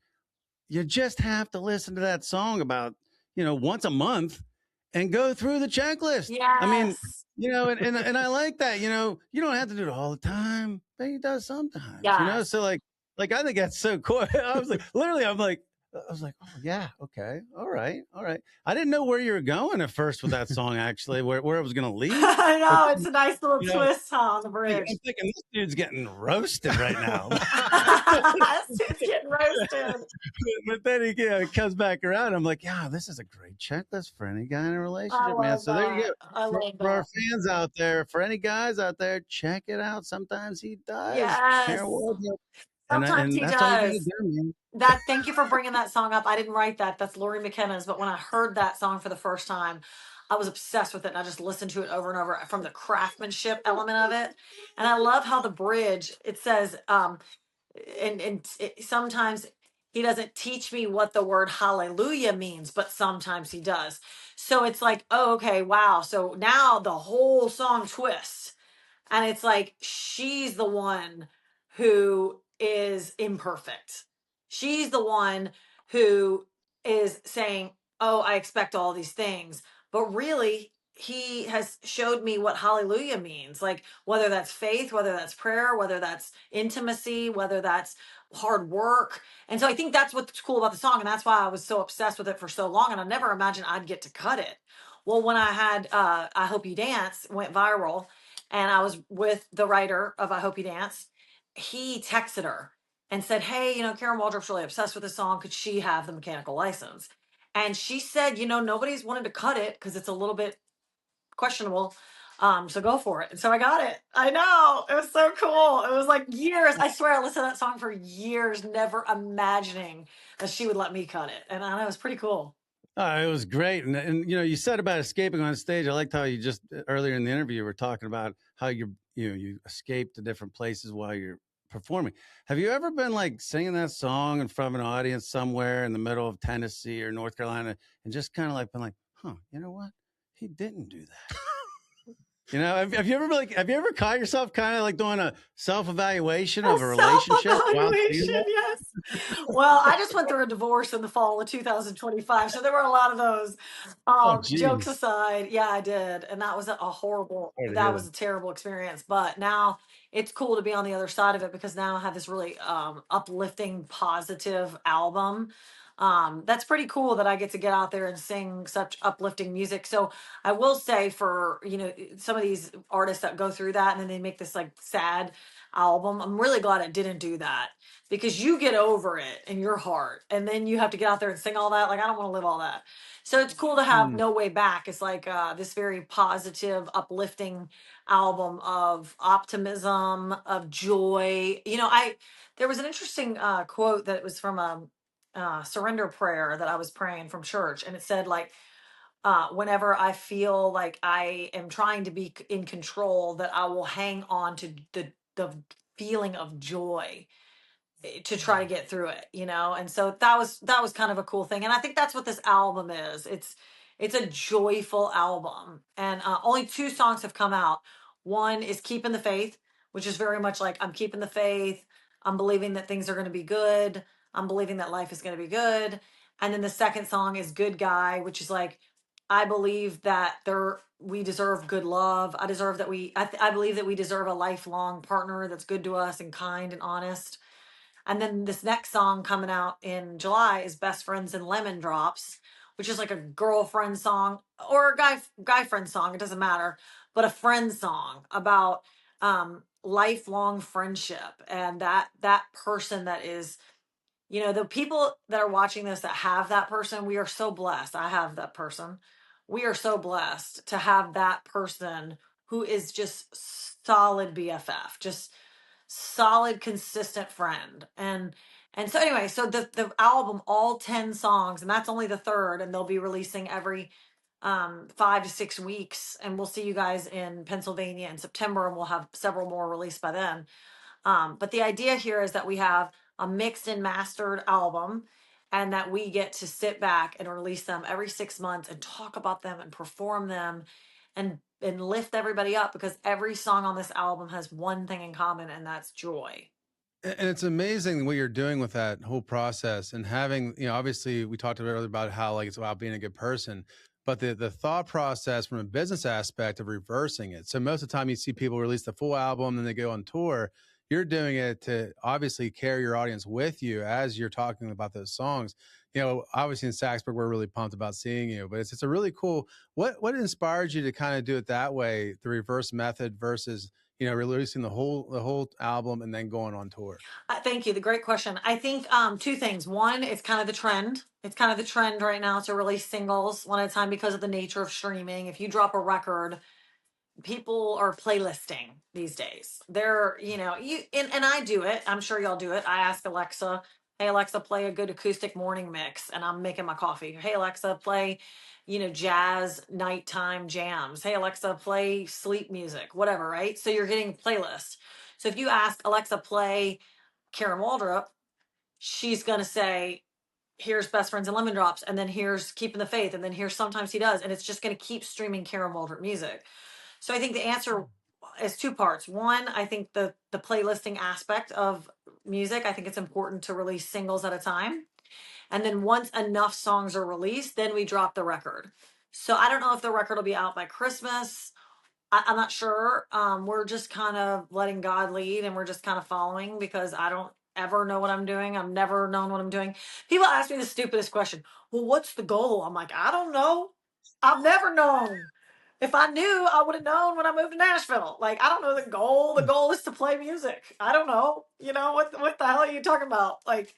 you just have to listen to that song about, you know, once a month and go through the checklist. Yes. I mean, you know, and I like that. You know, you don't have to do it all the time, but he does sometimes. Yes. You know, so like I think that's so cool. I was like, literally, I was like, oh yeah, okay, all right. I didn't know where you were going at first with that song, actually, where it was going to lead. I know, it's a nice little twist, huh, on the I'm bridge. thinking this dude's getting roasted right now. This dude's getting roasted. But then he comes back around. I'm like, yeah, this is a great checklist for any guy in a relationship, man. So there you go. I love For our that. fans out there, for any guys out there, check it out. Sometimes he does. Yes. Karen Waldrup. Sometimes he that's all you gotta does. do, man. Thank you for bringing that song up. I didn't write that. That's Lori McKenna's. But when I heard that song for the first time, I was obsessed with it. And I just listened to it over and over, from the craftsmanship element of it. And I love how the bridge, it says, sometimes he doesn't teach me what the word hallelujah means, but sometimes he does. So it's like, oh, okay, wow. So now the whole song twists. And it's like, she's the one who is imperfect. She's the one who is saying, oh, I expect all these things. But really, he has showed me what hallelujah means. Like, whether that's faith, whether that's prayer, whether that's intimacy, whether that's hard work. And so I think that's what's cool about the song. And that's why I was so obsessed with it for so long. And I never imagined I'd get to cut it. Well, when I had I Hope You Dance went viral, and I was with the writer of I Hope You Dance, he texted her and said, hey, you know, Karen Waldrup's really obsessed with the song. Could she have the mechanical license? And she said, you know, nobody's wanted to cut it because it's a little bit questionable. So go for it. And so I got it. I know. It was so cool. It was like years. I swear I listened to that song for years, never imagining that she would let me cut it. And I know, it was pretty cool. It was great. And you know, you said about escaping on stage. I liked how you just earlier in the interview were talking about how you escape to different places while you're performing. Have you ever been like singing that song in front of an audience somewhere in the middle of Tennessee or North Carolina and just kind of like been like, huh, you know what? He didn't do that. You know, have you ever have you ever caught yourself kind of like doing a self-evaluation of a relationship while singing Self-evaluation, that? yes. Well, I just went through a divorce in the fall of 2025, so there were a lot of those. Oh, Jokes geez. aside, yeah, I did, and that was Sorry to hear that was that. a terrible experience. But now it's cool to be on the other side of it because now I have this really uplifting, positive album. That's pretty cool that I get to get out there and sing such uplifting music. So I will say for some of these artists that go through that and then they make this like sad album. I'm really glad it didn't do that because you get over it in your heart and then you have to get out there and sing all that. Like, I don't want to live all that. So it's cool to have Hmm. No Way Back. It's like this very positive, uplifting album of optimism, of joy. There was an interesting quote that was from a surrender prayer that I was praying from church, and it said like, whenever I feel like I am trying to be in control, that I will hang on to the feeling of joy to try to get through it, and so that was kind of a cool thing, and I think that's what this album is. It's a joyful album, and only two songs have come out. One is Keeping the Faith, which is very much like, I'm keeping the faith, I'm believing that things are going to be good, I'm believing that life is going to be good. And then the second song is Good Guy, which is like, I believe that we deserve good love. I believe that we deserve a lifelong partner that's good to us and kind and honest. And then this next song coming out in July is Best Friends and Lemon Drops, which is like a girlfriend song or a guy friend song, it doesn't matter, but a friend song about lifelong friendship and that person that is, the people that are watching this that have that person, we are so blessed. I have that person. We are so blessed to have that person who is just solid BFF, just solid, consistent friend. And so anyway, so the album, all 10 songs, and that's only the third, and they'll be releasing every 5 to 6 weeks. And we'll see you guys in Pennsylvania in September, and we'll have several more released by then. But the idea here is that we have a mixed and mastered album and that we get to sit back and release them every 6 months and talk about them and perform them and lift everybody up because every song on this album has one thing in common, and that's joy. And it's amazing what you're doing with that whole process and having, obviously we talked earlier about how like it's about being a good person, but the thought process from a business aspect of reversing it. So most of the time you see people release the full album and they go on tour. You're doing it to obviously carry your audience with you as you're talking about those songs. Obviously in Saxburg, we're really pumped about seeing you, but it's a really cool. What inspired you to kind of do it that way, the reverse method versus releasing the whole album and then going on tour? Thank you. The great question. I think two things. One, it's kind of the trend. It's kind of the trend right now to release singles one at a time because of the nature of streaming. If you drop a record, people are playlisting these days. They're, and I do it. I'm sure y'all do it. I ask Alexa, hey, Alexa, play a good acoustic morning mix, and I'm making my coffee. Hey, Alexa, play, jazz nighttime jams. Hey, Alexa, play sleep music, whatever, right? So you're getting playlists. So if you ask Alexa, play Karen Waldrup, she's going to say, here's Best Friends and Lemon Drops, and then here's Keeping the Faith, and then here's Sometimes He Does. And it's just going to keep streaming Karen Waldrup music. So I think the answer is two parts. One, I think the playlisting aspect of music, I think it's important to release singles at a time. And then once enough songs are released, then we drop the record. So I don't know if the record will be out by Christmas. I'm not sure. We're just kind of letting God lead and we're just kind of following because I don't ever know what I'm doing. I've never known what I'm doing. People ask me the stupidest question. Well, what's the goal? I'm like, I don't know. I've never known. If I knew, I would have known when I moved to Nashville. Like, I don't know the goal. The goal is to play music. I don't know. What the hell are you talking about? Like,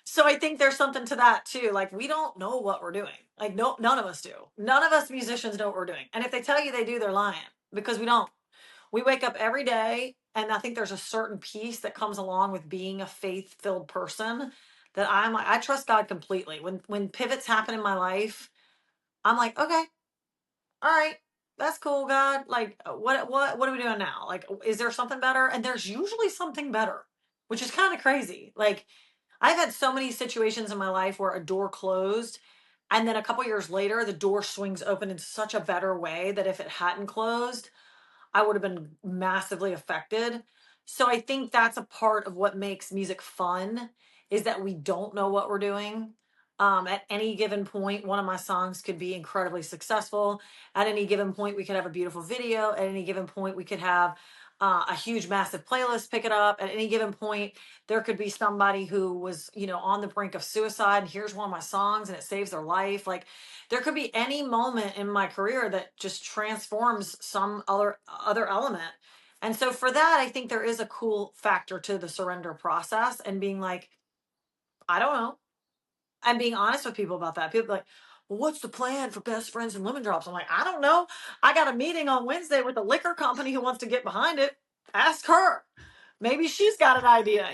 so I think there's something to that too. Like, we don't know what we're doing. Like, no, none of us do. None of us musicians know what we're doing. And if they tell you they do, they're lying because we don't. We wake up every day, and I think there's a certain peace that comes along with being a faith-filled person that I trust God completely. When pivots happen in my life, I'm like, okay, all right, that's cool, God. Like, what are we doing now? Like, is there something better? And there's usually something better. which is kind of crazy. Like, I've had so many situations in my life where a door closed, and then a couple years later, the door swings open in such a better way that if it hadn't closed, I would have been massively affected. So I think that's a part of what makes music fun is that we don't know what we're doing. At any given point, one of my songs could be incredibly successful. At any given point, we could have a beautiful video. At any given point, we could have a huge, massive playlist pick it up. At any given point, there could be somebody who was, on the brink of suicide. And here's one of my songs, and it saves their life. Like, there could be any moment in my career that just transforms some other element. And so for that, I think there is a cool factor to the surrender process and being like, I don't know. And being honest with people about that. People are like, well, what's the plan for best friends and lemon drops? I'm like, I don't know. I got a meeting on Wednesday with a liquor company who wants to get behind it. Ask her. Maybe she's got an idea.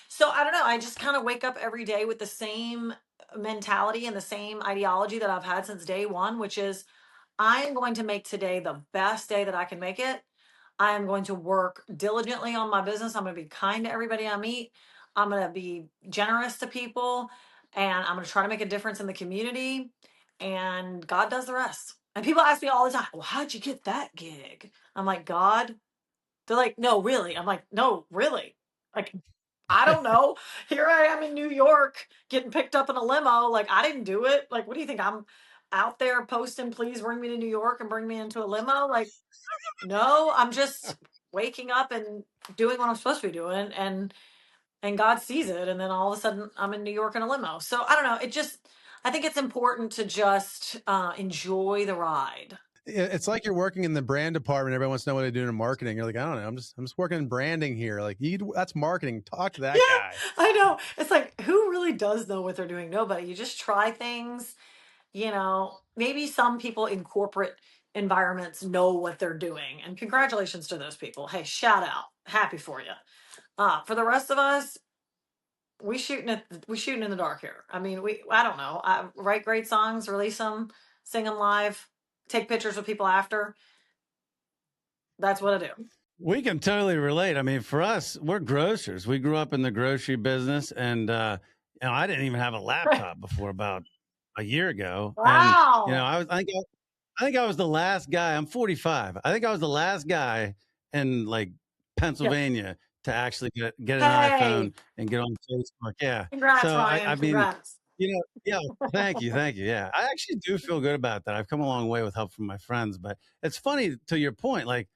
So I don't know. I just kind of wake up every day with the same mentality and the same ideology that I've had since day one, which is I am going to make today the best day that I can make it. I am going to work diligently on my business. I'm going to be kind to everybody I meet. I'm going to be generous to people, and I'm going to try to make a difference in the community. And God does the rest. And people ask me all the time, well, how'd you get that gig? I'm like, God. They're like, no, really. I'm like, no, really. Like, I don't know. Here I am in New York getting picked up in a limo. Like, I didn't do it. Like, what do you think? I'm out there posting, please bring me to New York and bring me into a limo? Like, no, I'm just waking up and doing what I'm supposed to be doing, and God sees it, and then all of a sudden I'm in New York in a limo. So I don't know. I think it's important to just enjoy the ride. It's like you're working in the brand department. Everyone wants to know what they're doing in marketing. You're like, I don't know. I'm just working in branding here. Like, that's marketing. Talk to that guy. I know. It's like, who really does know what they're doing? Nobody. You just try things. Maybe some people in corporate environments know what they're doing. And congratulations to those people. Hey, shout out. Happy for you. For the rest of us, we shooting in the dark here. I mean, I don't know. I write great songs, release them, sing them live, take pictures with people after. That's what I do. We can totally relate. I mean, for us, we're grocers. We grew up in the grocery business, and I didn't even have a laptop before about a year ago. And Wow. I think I was the last guy. I'm 45. I think I was the last guy in like Yeah. Pennsylvania to actually get an Hey, iPhone and get on Facebook. Yeah. congrats, So Ryan. I mean, Congrats. yeah. Thank you, thank you. Yeah, I actually do feel good about that. I've come a long way with help from my friends, but it's funny to your point. Like,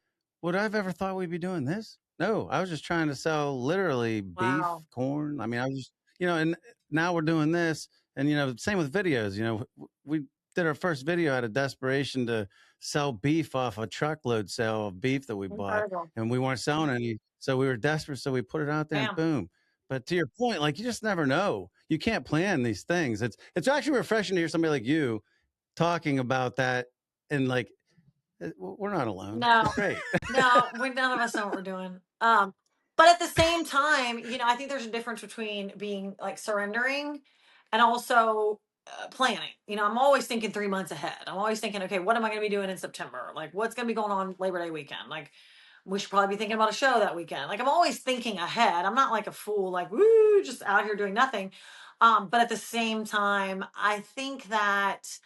would I've ever thought we'd be doing this? No, I was just trying to sell literally beef, Wow. corn. I mean, I was just, and now we're doing this, and same with videos. We did our first video out of desperation to sell beef off a truckload sale of beef that we bought, Incredible. and we weren't selling any, so we were desperate, so we put it out there, and Bam. boom. But to your point, like you just never know. You can't plan these things. It's actually refreshing to hear somebody like you talking about that, and like we're not alone. No, It's great. no, none of us know what we're doing. But at the same time, I think there's a difference between being like surrendering and also planning. I'm always thinking 3 months ahead. I'm always thinking, okay, what am I going to be doing in September? Like, what's going to be going on Labor Day weekend? Like, we should probably be thinking about a show that weekend. Like, I'm always thinking ahead. I'm not like a fool, like, woo, just out here doing nothing. But at the same time, I think that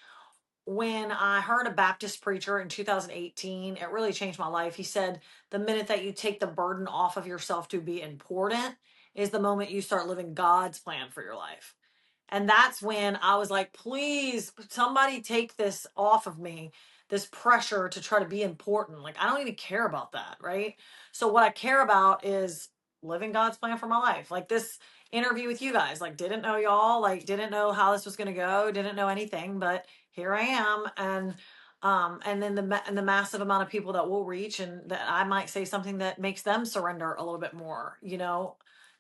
when I heard a Baptist preacher in 2018, it really changed my life. He said, the minute that you take the burden off of yourself to be important is the moment you start living God's plan for your life. And that's when I was like, please, somebody take this off of me, this pressure to try to be important. Like, I don't even care about that. Right. So, what I care about is living God's plan for my life. Like this interview with you guys, like, didn't know y'all, like, didn't know how this was going to go, didn't know anything, but here I am. And then the massive amount of people that we'll reach, and that I might say something that makes them surrender a little bit more,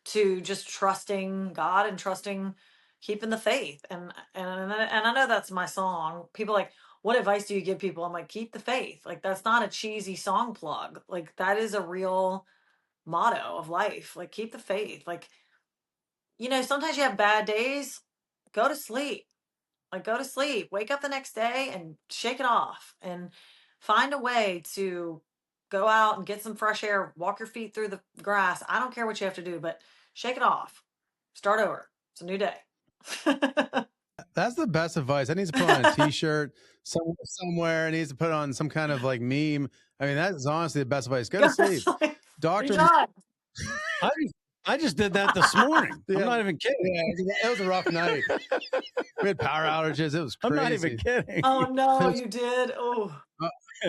to just trusting God and trusting keeping the faith. And I know that's my song. People like, what advice do you give people? I'm like, keep the faith. Like, that's not a cheesy song plug. Like, that is a real motto of life. Like, keep the faith. Like, sometimes you have bad days. Go to sleep. Like, go to sleep. Wake up the next day and shake it off and find a way to go out and get some fresh air, walk your feet through the grass. I don't care what you have to do, but shake it off. Start over. It's a new day. That's the best advice. I need to put on a T-shirt somewhere. I need to put on some kind of like meme. I mean, that is honestly the best advice. Go to sleep, Doctor. I just did that this morning. Yeah. I'm not even kidding. Yeah, it was a rough night. We had power outages. It was crazy. I'm not even kidding. Oh no, you did. Oh.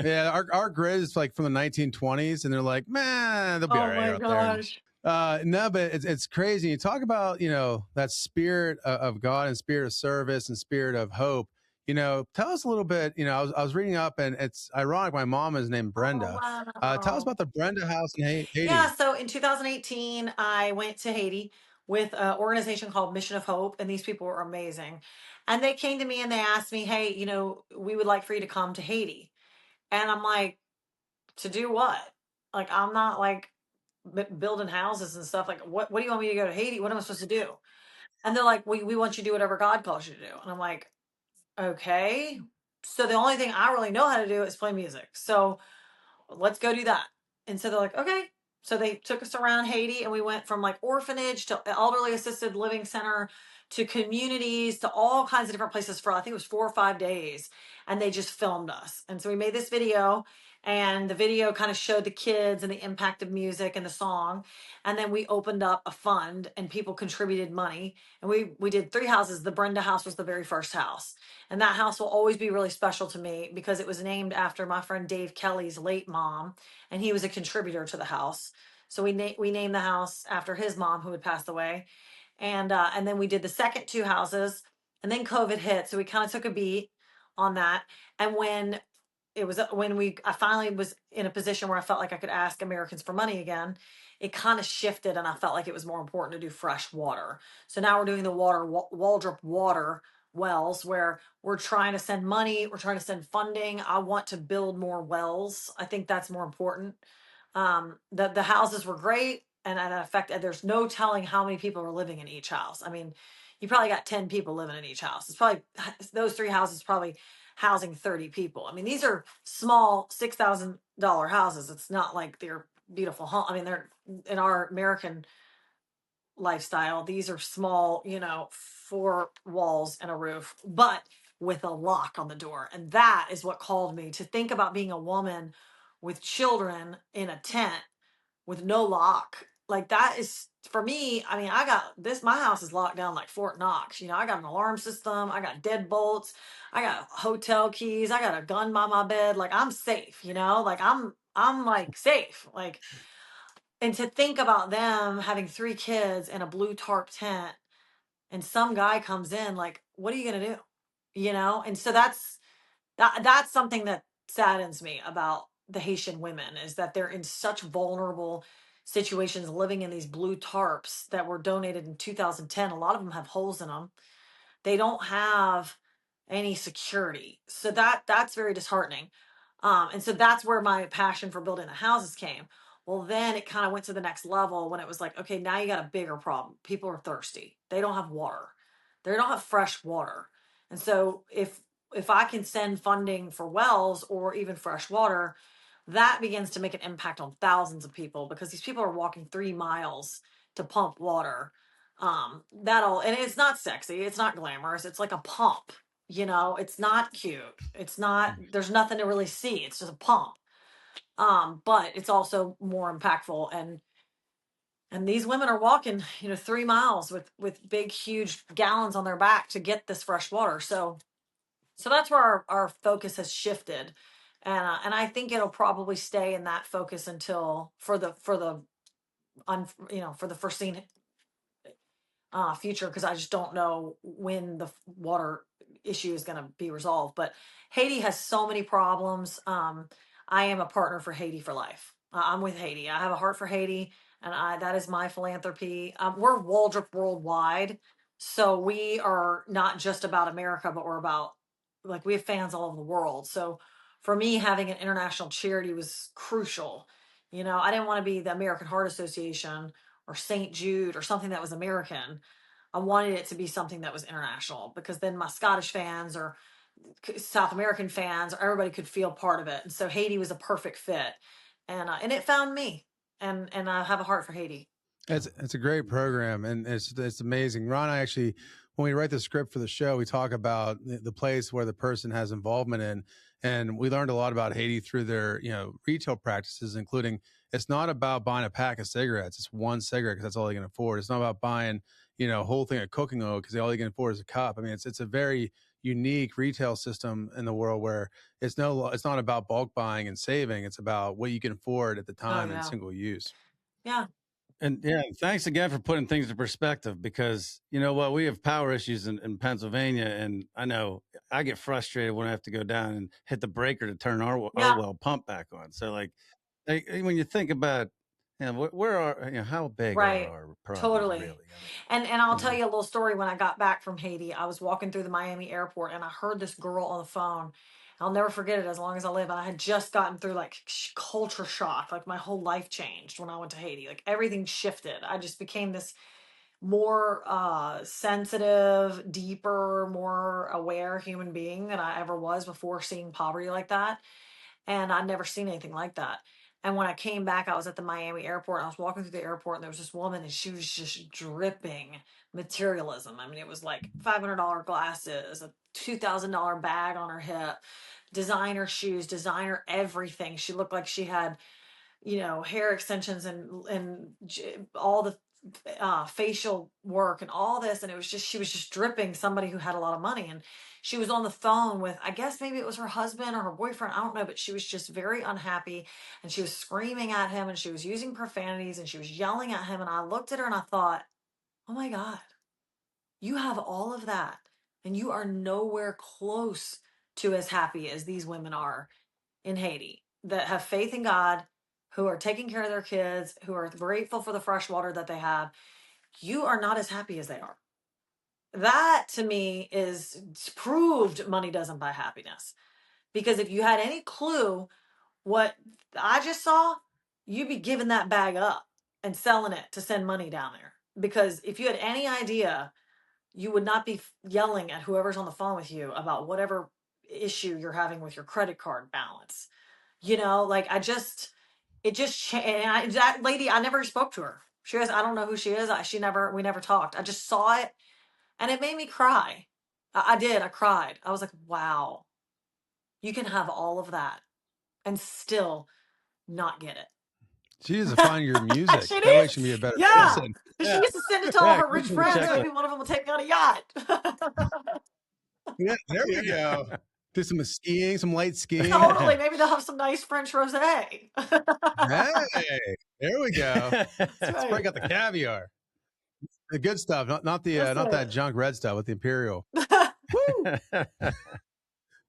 Yeah, our grid is like from the 1920s, and they're like, man, they'll be all right Oh my gosh. No, but it's crazy. You talk about, that spirit of God and spirit of service and spirit of hope. Tell us a little bit. I was reading up, and it's ironic. My mom is named Brenda. Oh, wow. Tell us about the Brenda House in Haiti. Yeah, so in 2018, I went to Haiti with an organization called Mission of Hope, and these people were amazing. And they came to me and they asked me, hey, we would like for you to come to Haiti. And I'm like, to do what? Like, I'm not like building houses and stuff. Like, what do you want me to go to Haiti? What am I supposed to do? And they're like, we want you to do whatever God calls you to do. And I'm like, okay. So the only thing I really know how to do is play music. So let's go do that. And so they're like, okay. So they took us around Haiti, and we went from like orphanage to elderly assisted living center to communities to all kinds of different places for, I think it was 4 or 5 days. And they just filmed us. And so we made this video, and the video kind of showed the kids and the impact of music and the song. And then we opened up a fund, and people contributed money. And we did 3 houses. The Brenda house was the very first house. And that house will always be really special to me because it was named after my friend Dave Kelly's late mom, and he was a contributor to the house. So we named the house after his mom, who had passed away. And then we did the second 2 houses, and then COVID hit, so we kind of took a beat on that. And when I finally was in a position where I felt like I could ask Americans for money again, it kind of shifted, and I felt like it was more important to do fresh water. So now we're doing the Waldrup water wells, where we're trying to send money, we're trying to send funding. I want to build more wells. I think that's more important. The houses were great, and in effect, there's no telling how many people are living in each house. I mean, you probably got 10 people living in each house. It's probably those 3 houses probably housing 30 people. I mean, these are small $6,000 houses. It's not like they're beautiful home. I mean, they're in our American lifestyle. These are small, 4 walls and a roof, but with a lock on the door. And that is what called me to think about being a woman with children in a tent with no lock. Like, that is for me. I mean, I got this, my house is locked down like Fort Knox. I got an alarm system, I got deadbolts, I got hotel keys, I got a gun by my bed. Like, I'm safe, like I'm like safe. Like, and to think about them having 3 kids in a blue tarp tent, and some guy comes in, like, what are you gonna do? And so that's something that saddens me about the Haitian women, is that they're in such vulnerable situations, living in these blue tarps that were donated in 2010. A lot of them have holes in them. They don't have any security. So that's very disheartening. And so that's where my passion for building the houses came. Well, then it kind of went to the next level when it was like, okay, now you got a bigger problem. People are thirsty. They don't have water. They don't have fresh water. And so if I can send funding for wells or even fresh water, that begins to make an impact on thousands of people, because these people are walking 3 miles to pump water. And it's not sexy, it's not glamorous, it's like a pump. It's not cute, it's not, there's nothing to really see, it's just a pump. But it's also more impactful, and these women are walking 3 miles with big huge gallons on their back to get this fresh water. So that's where our focus has shifted, and I think it'll probably stay in that focus until for the foreseen future, because I just don't know when the water issue is going to be resolved. But Haiti has so many problems. I am a partner for Haiti for life. I'm with Haiti. I have a heart for Haiti, and that is my philanthropy. We're Waldrup worldwide, so we are not just about America, but we're about, like, we have fans all over the world. So for me, having an international charity was crucial. I didn't want to be the American Heart Association or St. Jude or something that was American. I wanted it to be something that was international, because then my Scottish fans or South American fans, or everybody could feel part of it. And so Haiti was a perfect fit. and it found me, and I have a heart for Haiti. It's a great program, and it's amazing. Ron, I actually, when we write the script for the show, we talk about the place where the person has involvement in, and we learned a lot about Haiti through their retail practices, including it's not about buying a pack of cigarettes. It's one cigarette because that's all they can afford. It's not about buying a whole thing of cooking oil because all you can afford is a cup. I mean, it's a very unique retail system in the world where it's not about bulk buying and saving. It's about what you can afford at the time and single use. Yeah. And thanks again for putting things in perspective, because you know what, we have power issues in Pennsylvania, and I know I get frustrated when I have to go down and hit the breaker to turn our well pump back on. So like when you think about, where are how big Right. are our problems Totally. really? And I'll tell you a little story. When I got back from Haiti, I was walking through the Miami airport and I heard this girl on the phone. I'll never forget it as long as I live. And I had just gotten through like culture shock. Like my whole life changed when I went to Haiti. Like everything shifted. I just became this more sensitive, deeper, more aware human being than I ever was before seeing poverty like that. And I'd never seen anything like that. And when I came back, I was at the Miami airport. And I was walking through the airport, and there was this woman, and she was just dripping materialism. I mean, it was like $500 glasses, a $2,000 bag on her hip, designer shoes, designer everything. She looked like she had, hair extensions and all the facial work and all this, and she was just dripping somebody who had a lot of money. And she was on the phone with, I guess maybe it was her husband or her boyfriend, I don't know, but she was just very unhappy, and she was screaming at him, and she was using profanities, and she was yelling at him. And I looked at her and I thought, oh my God, you have all of that, and you are nowhere close to as happy as these women are in Haiti that have faith in God, who are taking care of their kids, who are grateful for the fresh water that they have. You are not as happy as they are. That to me is proved money doesn't buy happiness. Because if you had any clue what I just saw, you'd be giving that bag up and selling it to send money down there. Because if you had any idea, you would not be yelling at whoever's on the phone with you about whatever issue you're having with your credit card balance. Like that lady, I never spoke to her. I don't know who she is. We never talked. I just saw it, and it made me cry. I did. I cried. I was like, wow, you can have all of that and still not get it. She needs to find your music. She That way needs? she can be a better Yeah. person. She used to send it to all her rich friends. check Maybe one of them will take me on a yacht. Yeah, there we go. Do some skiing, some light skiing. Totally. Maybe they'll have some nice French rosé. Hey, there we go. That's Let's break out the caviar. The good stuff, not that junk red stuff with the Imperial. Woo!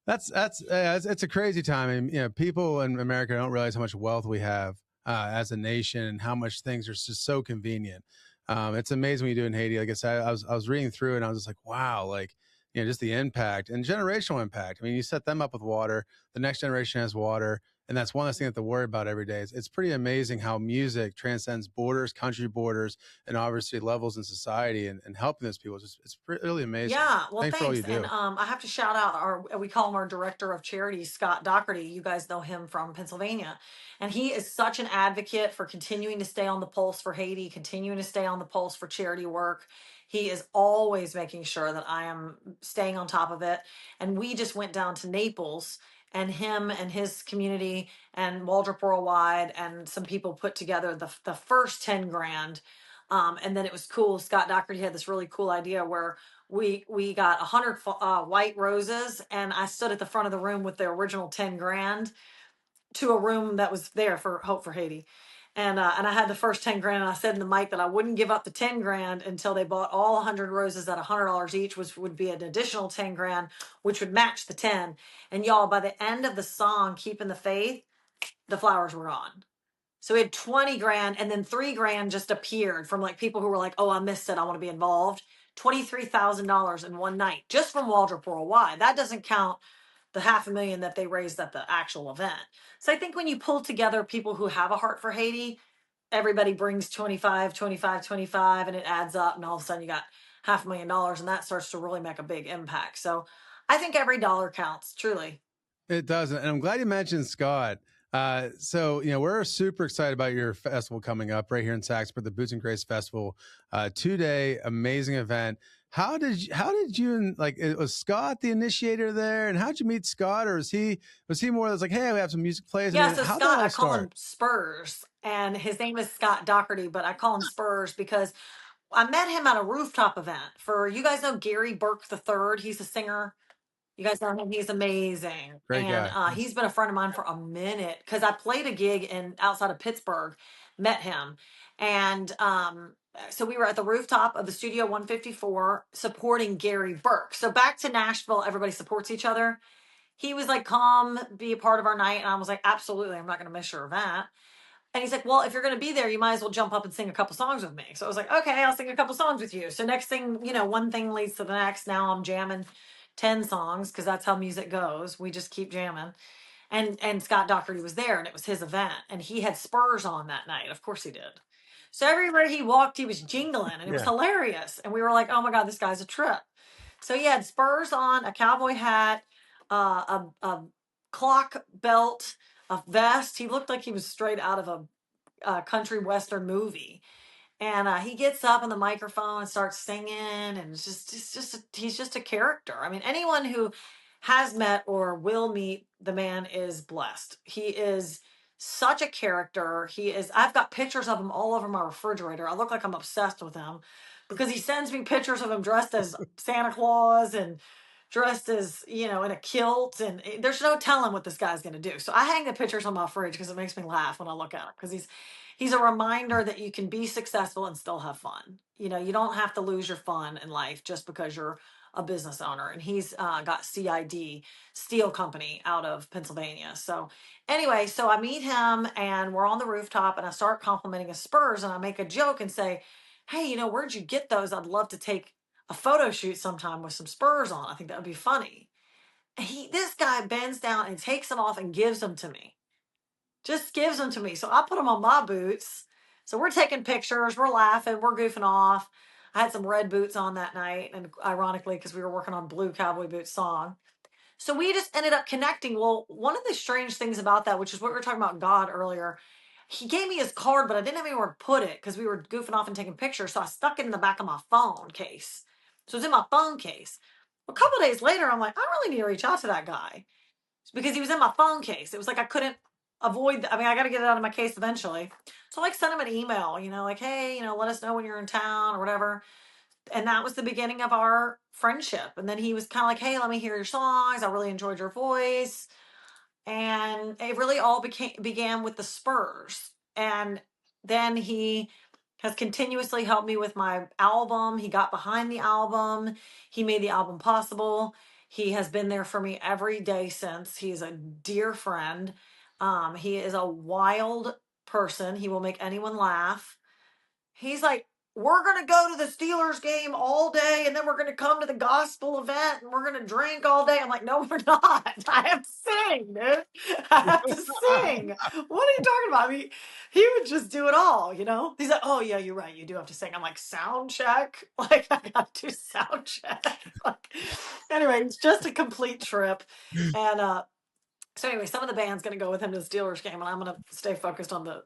It's a crazy time, and people in America don't realize how much wealth we have as a nation and how much things are just so convenient. It's amazing what you do in Haiti. Like I said, I was reading through it, and I was just like, wow, like just the impact and generational impact. I mean, you set them up with water, the next generation has water. And that's one less thing to worry about every day. It's pretty amazing how music transcends borders, country borders, and obviously levels in society and helping those people. It's really amazing. Yeah, well, thanks for all you do. And I have to shout out we call him our director of charities, Scott Doherty. You guys know him from Pennsylvania. And he is such an advocate for continuing to stay on the pulse for Haiti, continuing to stay on the pulse for charity work. He is always making sure that I am staying on top of it. And we just went down to Naples, and him and his community and Waldrup Worldwide and some people put together the first 10 grand. And then it was cool. Scott Doherty had this really cool idea where we got 100 white roses, and I stood at the front of the room with the original 10 grand to a room that was there for Hope for Haiti. And I had the first 10 grand, and I said in the mic that I wouldn't give up the 10 grand until they bought all 100 roses at $100 each, which would be an additional 10 grand, which would match the 10. And y'all, by the end of the song, Keeping the Faith, the flowers were gone. So we had 20 grand, and then 3 grand just appeared from like people who were like, oh, I missed it, I want to be involved. $23,000 in one night, just from Waldrup Worldwide. That doesn't count the $500,000 that they raised at the actual event. So I think when you pull together people who have a heart for Haiti, everybody brings 25, 25, 25, and it adds up, and all of a sudden you got $500,000, and that starts to really make a big impact. So I think every dollar counts, truly. It does. And I'm glad you mentioned Scott. So, we're super excited about your festival coming up right here in Saxford, the Boots and Grace Festival, 2-day amazing event. How did you and was Scott the initiator there, and how'd you meet Scott, or was he more that's like, hey, we have some music plays? Yeah, I mean, so how'd that Scott, all I call him start? Spurs, and his name is Scott Doherty, but I call him Spurs because I met him at a rooftop event for, you guys know Gary Burke the third. He's a singer. You guys know him. He's amazing. Great And guy. he's been a friend of mine for a minute because I played a gig in outside of Pittsburgh, met him. And so we were at the rooftop of the Studio 154 supporting Gary Burke. So back to Nashville, everybody supports each other. He was like, come be a part of our night. And I was like, absolutely. I'm not going to miss your event. And he's like, well, if you're going to be there, you might as well jump up and sing a couple songs with me. So I was like, okay, I'll sing a couple songs with you. So next thing, one thing leads to the next. Now I'm jamming 10 songs because that's how music goes. We just keep jamming. And Scott Doherty was there, and it was his event. And he had Spurs on that night. Of course he did. So everywhere he walked, he was jingling, and it was Yeah. hilarious. And we were like, oh my God, this guy's a trip. So he had Spurs on, a cowboy hat, a clock belt, a vest. He looked like he was straight out of a country western movie. And he gets up on the microphone and starts singing, and he's just a character. I mean, anyone who has met or will meet the man is blessed. He is such a character. I've got pictures of him all over my refrigerator. I look like I'm obsessed with him because he sends me pictures of him dressed as Santa Claus and dressed as, in a kilt. And there's no telling what this guy's going to do. So I hang the pictures on my fridge because it makes me laugh when I look at him, because he's a reminder that you can be successful and still have fun. You don't have to lose your fun in life just because you're a business owner. And he's got CID Steel Company out of Pennsylvania. So anyway, so I meet him and we're on the rooftop, and I start complimenting his Spurs, and I make a joke and say, hey, where'd you get those? I'd love to take a photo shoot sometime with some Spurs on. I think that would be funny. This guy bends down and takes them off and gives them to me. Just gives them to me. So I put them on my boots. So we're taking pictures, we're laughing, we're goofing off. I had some red boots on that night, and ironically, because we were working on Blue Cowboy Boots song. So we just ended up connecting. Well, one of the strange things about that, which is what we were talking about God earlier, he gave me his card, but I didn't have anywhere to put it because we were goofing off and taking pictures. So I stuck it in the back of my phone case. So it's in my phone case. A couple of days later, I'm like, I really need to reach out to that guy because he was in my phone case. It was like I couldn't avoid. I got to get it out of my case eventually. So send him an email, like, hey, let us know when you're in town or whatever. And that was the beginning of our friendship. And then he was kind of like, hey, let me hear your songs. I really enjoyed your voice. And it really all began with the Spurs. And then he has continuously helped me with my album. He got behind the album. He made the album possible. He has been there for me every day since. He's a dear friend. He is a wild person. He will make anyone laugh. He's like, we're going to go to the Steelers game all day, and then we're going to come to the gospel event, and we're going to drink all day. I'm like, no, we're not. I have to sing, dude. I have to sing. What are you talking about? I mean, he would just do it all, He's like, oh, yeah, you're right. You do have to sing. I'm like, sound check? I got to do sound check. Anyway, it's just a complete trip. And, so anyway, some of the band's going to go with him to the Steelers game, and I'm going to stay focused on the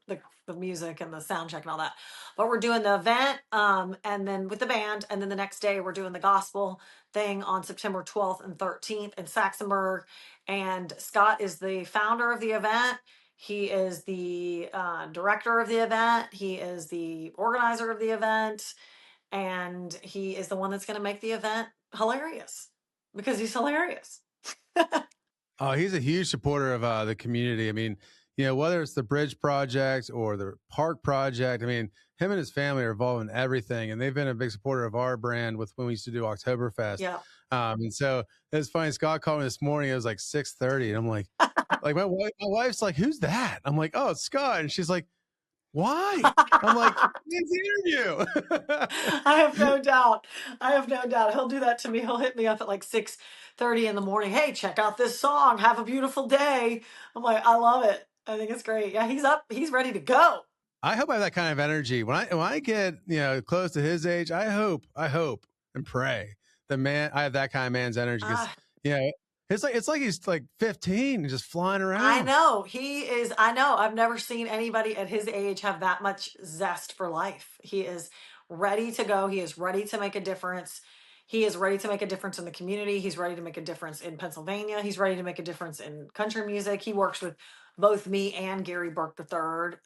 music and the sound check and all that. But we're doing the event, and then with the band, and then the next day we're doing the gospel thing on September 12th and 13th in Saxonburg. And Scott is the founder of the event. He is the director of the event. He is the organizer of the event, and he is the one that's going to make the event hilarious because he's hilarious. Oh, he's a huge supporter of the community. I mean, whether it's the Bridge Project or the Park Project, I mean, him and his family are involved in everything, and they've been a big supporter of our brand with when we used to do Oktoberfest. Yeah. And so it's funny. Scott called me this morning. It was like 6:30, and I'm like, my wife's like, "Who's that?" I'm like, "Oh, it's Scott," and she's like, "Why?" I'm like, "It's the interview." I have no doubt. He'll do that to me. He'll hit me up at like 6:30 in the morning. Hey, check out this song. Have a beautiful day. I'm like, I love it. I think it's great. Yeah, he's up. He's ready to go. I hope I have that kind of energy when I get close to his age. I hope and pray I have that kind of man's energy because It's like he's like 15 and just flying around. I know he is. I know I've never seen anybody at his age have that much zest for life. He is ready to go. He is ready to make a difference. He is ready to make a difference in the community. He's ready to make a difference in Pennsylvania. He's ready to make a difference in country music. He works with both me and Gary Burke III.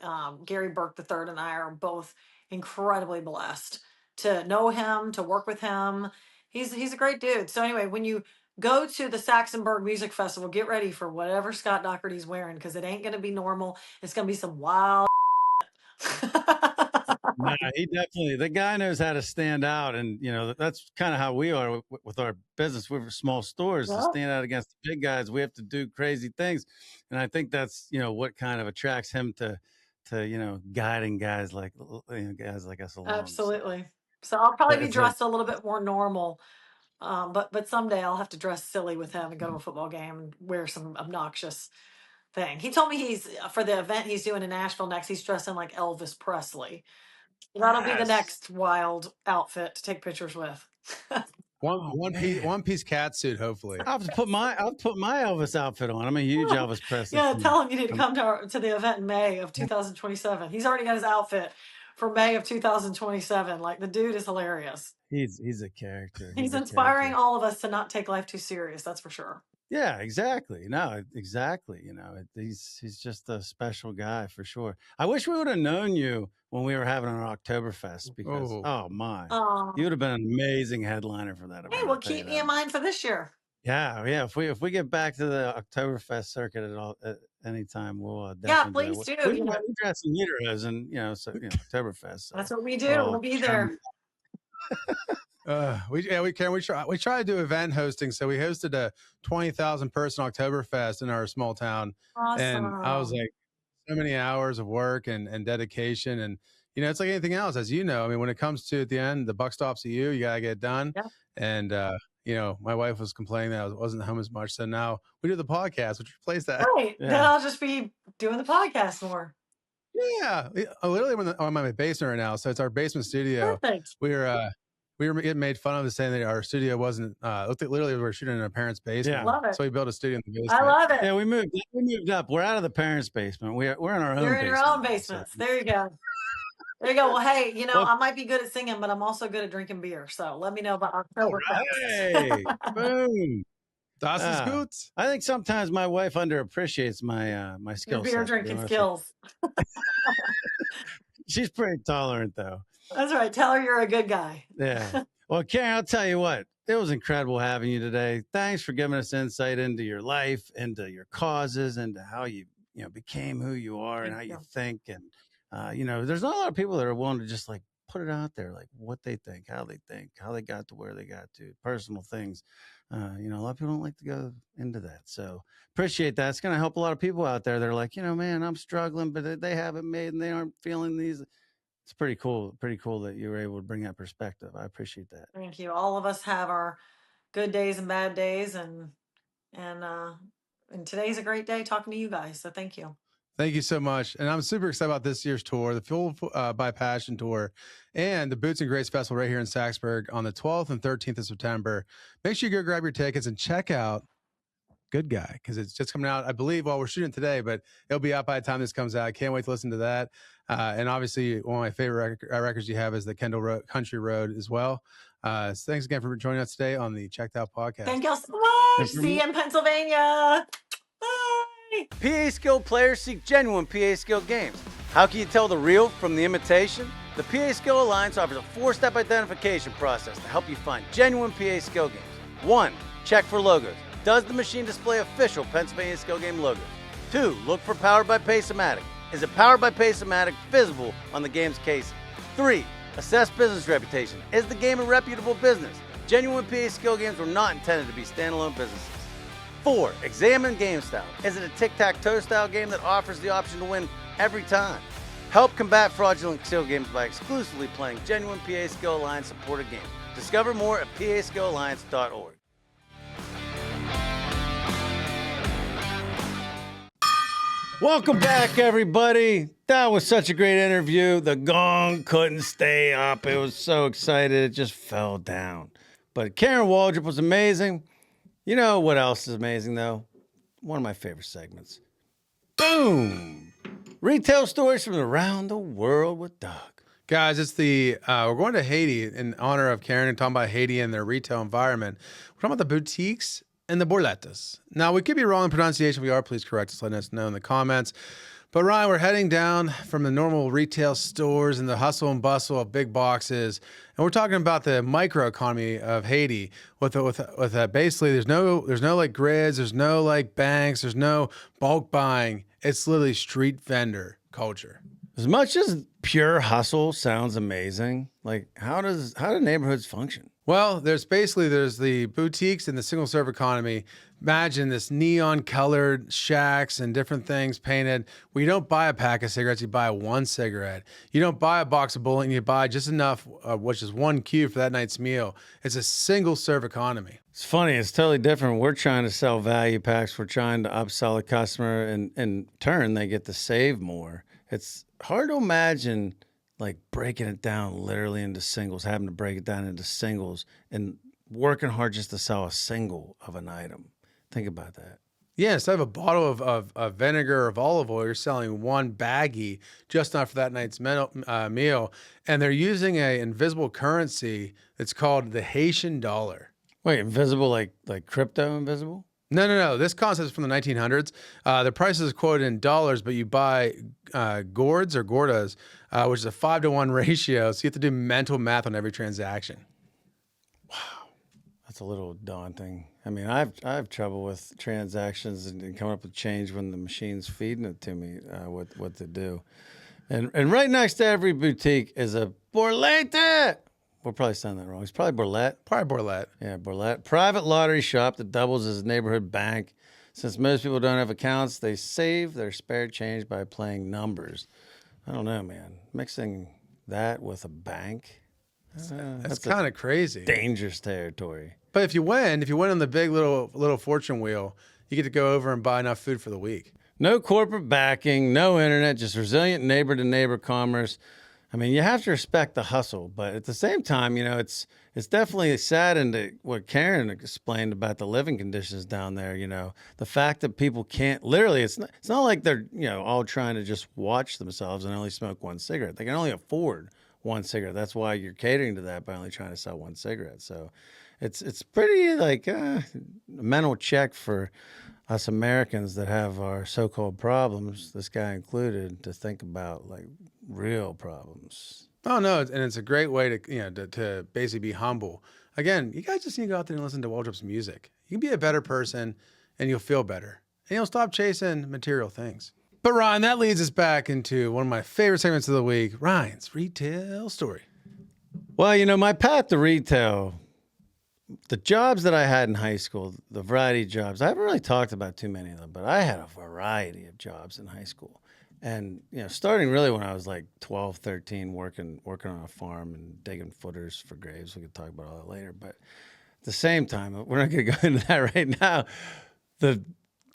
Gary Burke III and I are both incredibly blessed to know him, to work with him. He's a great dude. So anyway, when you go to the Saxonburg Music Festival, get ready for whatever Scott Doherty's wearing because it ain't going to be normal. It's going to be some wild. No, he definitely, the guy knows how to stand out. And, you know, that's kind of how we are with our business. We're small stores. To Well, stand out against the big guys, we have to do crazy things. And I think that's, you know, what kind of attracts him to you know, guiding guys like, you know, guys like us along. absolutely. So I'll probably be it's dressed a little bit more normal. But someday I'll have to dress silly with him and go to a football game and wear some obnoxious thing. He told me he's for the event he's doing in Nashville next. He's dressing like Elvis Presley. That'll be the Yes. next wild outfit to take pictures with. One piece cat suit, hopefully. I'll have to put my Elvis outfit on. I'm a huge Elvis Presley. Yeah, fan. tell him you need to come to the event in May of 2027. He's already got his outfit for May of 2027. Like the dude is hilarious. He's a character. He's a inspiring character. all of us to not take life too serious. That's for sure. Yeah, exactly. No, exactly. You know, he's just a special guy for sure. I wish we would have known you when we were having our Oktoberfest because oh my, you would have been an amazing headliner for that event. Hey, well, keep me in mind for this year. Yeah. If we get back to the Oktoberfest circuit at any time, we'll definitely. Yeah, please do. We got some heroes and Oktoberfest. So that's what we do. We'll be there. We try to do event hosting, so we hosted a 20,000 person Oktoberfest in our small town. Awesome. And I was like, so many hours of work and dedication, and you know, it's like anything else, as you know. I mean, when it comes to at the end, the buck stops at you. You gotta get it done. Yeah. And you know, my wife was complaining that I wasn't home as much, so now we do the podcast, which replaced that. Right. Yeah. Then I'll just be doing the podcast more. Yeah, literally on my basement right now. So it's our basement studio. Perfect. We were getting made fun of saying that our studio wasn't looked like literally we were shooting in our parents' basement. Yeah. Love it. So we built a studio in the basement. I love it. Yeah, we moved up. We're out of the parents' basement. We're in our own. You're in your own basements. So. There you go. There you go. Well, hey, you know, I might be good at singing, but I'm also good at drinking beer. So let me know about October. Hey, boom. Das ist gut. I think sometimes my wife underappreciates my my skills. Beer drinking skills. She's pretty tolerant, though. That's right. Tell her you're a good guy. Yeah. Well, Karen, I'll tell you what. It was incredible having you today. Thanks for giving us insight into your life, into your causes, into how you became who you are and how you think. And, you know, there's not a lot of people that are willing to just like put it out there, like what they think, how they got to where they got to, personal things. You know, a lot of people don't like to go into that. So appreciate that. It's going to help a lot of people out there. They're like, you know, man, I'm struggling, but they haven't made and they aren't feeling these. It's pretty cool that you were able to bring that perspective. I appreciate that. Thank you. All of us have our good days and bad days, and today's a great day talking to you guys. So thank you. Thank you so much. And I'm super excited about this year's tour, the Fueled by Passion tour, and the Boots and Grace Festival right here in Saxburg on the 12th and 13th of September. Make sure you go grab your tickets and check out Good Guy, because it's just coming out, I believe, while we're shooting today, but it'll be out by the time this comes out. I can't wait to listen to that. And obviously, one of my favorite records you have is the Kendall Country Road as well. So thanks again for joining us today on the Checked Out Podcast. Thank y'all so much. See you in Pennsylvania. Bye. PA Skill players seek genuine PA Skill games. How can you tell the real from the imitation? The PA Skill Alliance offers a 4-step identification process to help you find genuine PA Skill games. 1. Check for logos. Does the machine display official Pennsylvania Skill Game logos? 2. Look for Powered by Pace-O-Matic. Is it Powered by Pace-O-Matic visible on the game's case? 3. Assess business reputation. Is the game a reputable business? Genuine PA Skill games were not intended to be standalone businesses. 4. Examine game style. Is it a tic-tac-toe style game that offers the option to win every time? Help combat fraudulent skill games by exclusively playing genuine PA Skill Alliance supported games. Discover more at paskillalliance.org. Welcome back, everybody. That was such a great interview. The gong couldn't stay up. It was so excited. It just fell down. But Karen Waldrup was amazing. You know what else is amazing, though? One of my favorite segments. Boom! Retail stories from around the world with Doug. Guys, it's we're going to Haiti in honor of Karen and talking about Haiti and their retail environment. We're talking about the boutiques and the borletas. Now, we could be wrong in pronunciation. We are. Please correct us. Let us know in the comments. But Ryan, we're heading down from the normal retail stores and the hustle and bustle of big boxes, and we're talking about the microeconomy of Haiti. With basically, there's no like grids, there's no like banks, there's no bulk buying. It's literally street vendor culture. As much as pure hustle sounds amazing, like how do neighborhoods function? Well, there's the boutiques and the single serve economy. Imagine this neon colored shacks and different things painted. Where you don't buy a pack of cigarettes, you buy one cigarette. You don't buy a box of bowling, you buy just enough, which is one cube for that night's meal. It's a single serve economy. It's funny. It's totally different. We're trying to sell value packs. We're trying to upsell the customer, and in turn, they get to save more. It's hard to imagine like breaking it down literally into singles, having to break it down into singles and working hard just to sell a single of an item. Think about that. Yeah, instead of a bottle of vinegar or of olive oil, you're selling one baggie just enough for that night's meal. And they're using an invisible currency that's called the Haitian dollar. Wait, invisible like crypto invisible? No. This concept is from the 1900s. The price is quoted in dollars, but you buy gourds or gordas, which is a 5-to-1 ratio. So you have to do mental math on every transaction. That's a little daunting. I mean, I have trouble with transactions and coming up with change when the machine's feeding it to me, what to do. And right next to every boutique is a borlete. We're probably saying that wrong. It's probably Borlette. Probably Borlette. Yeah, Borlette. Private lottery shop that doubles as a neighborhood bank. Since most people don't have accounts, they save their spare change by playing numbers. I don't know, man. Mixing that with a bank, That's kind of crazy. dangerous territory. But if you win on the big little fortune wheel, you get to go over and buy enough food for the week. No corporate backing, no internet, just resilient neighbor-to-neighbor commerce. I mean, you have to respect the hustle, but at the same time, it's definitely sad into what Karen explained about the living conditions down there. The fact that people can't literally, it's not like they're all trying to just watch themselves and only smoke one cigarette. They can only afford one cigarette. That's why you're catering to that by only trying to sell one cigarette. So it's pretty like a mental check for us Americans that have our so-called problems, this guy included, to think about like real problems. Oh no, and it's a great way to basically be humble. Again, you guys just need to go out there and listen to Waldrup's music. You can be a better person, and you'll feel better, and you'll stop chasing material things. But Ryan, that leads us back into one of my favorite segments of the week, Ryan's retail story. Well, my path to retail, the jobs that I had in high school, the variety of jobs, I haven't really talked about too many of them, but I had a variety of jobs in high school. And, starting really when I was like 12, 13, working on a farm and digging footers for graves. We could talk about all that later. But at the same time, we're not going to go into that right now. The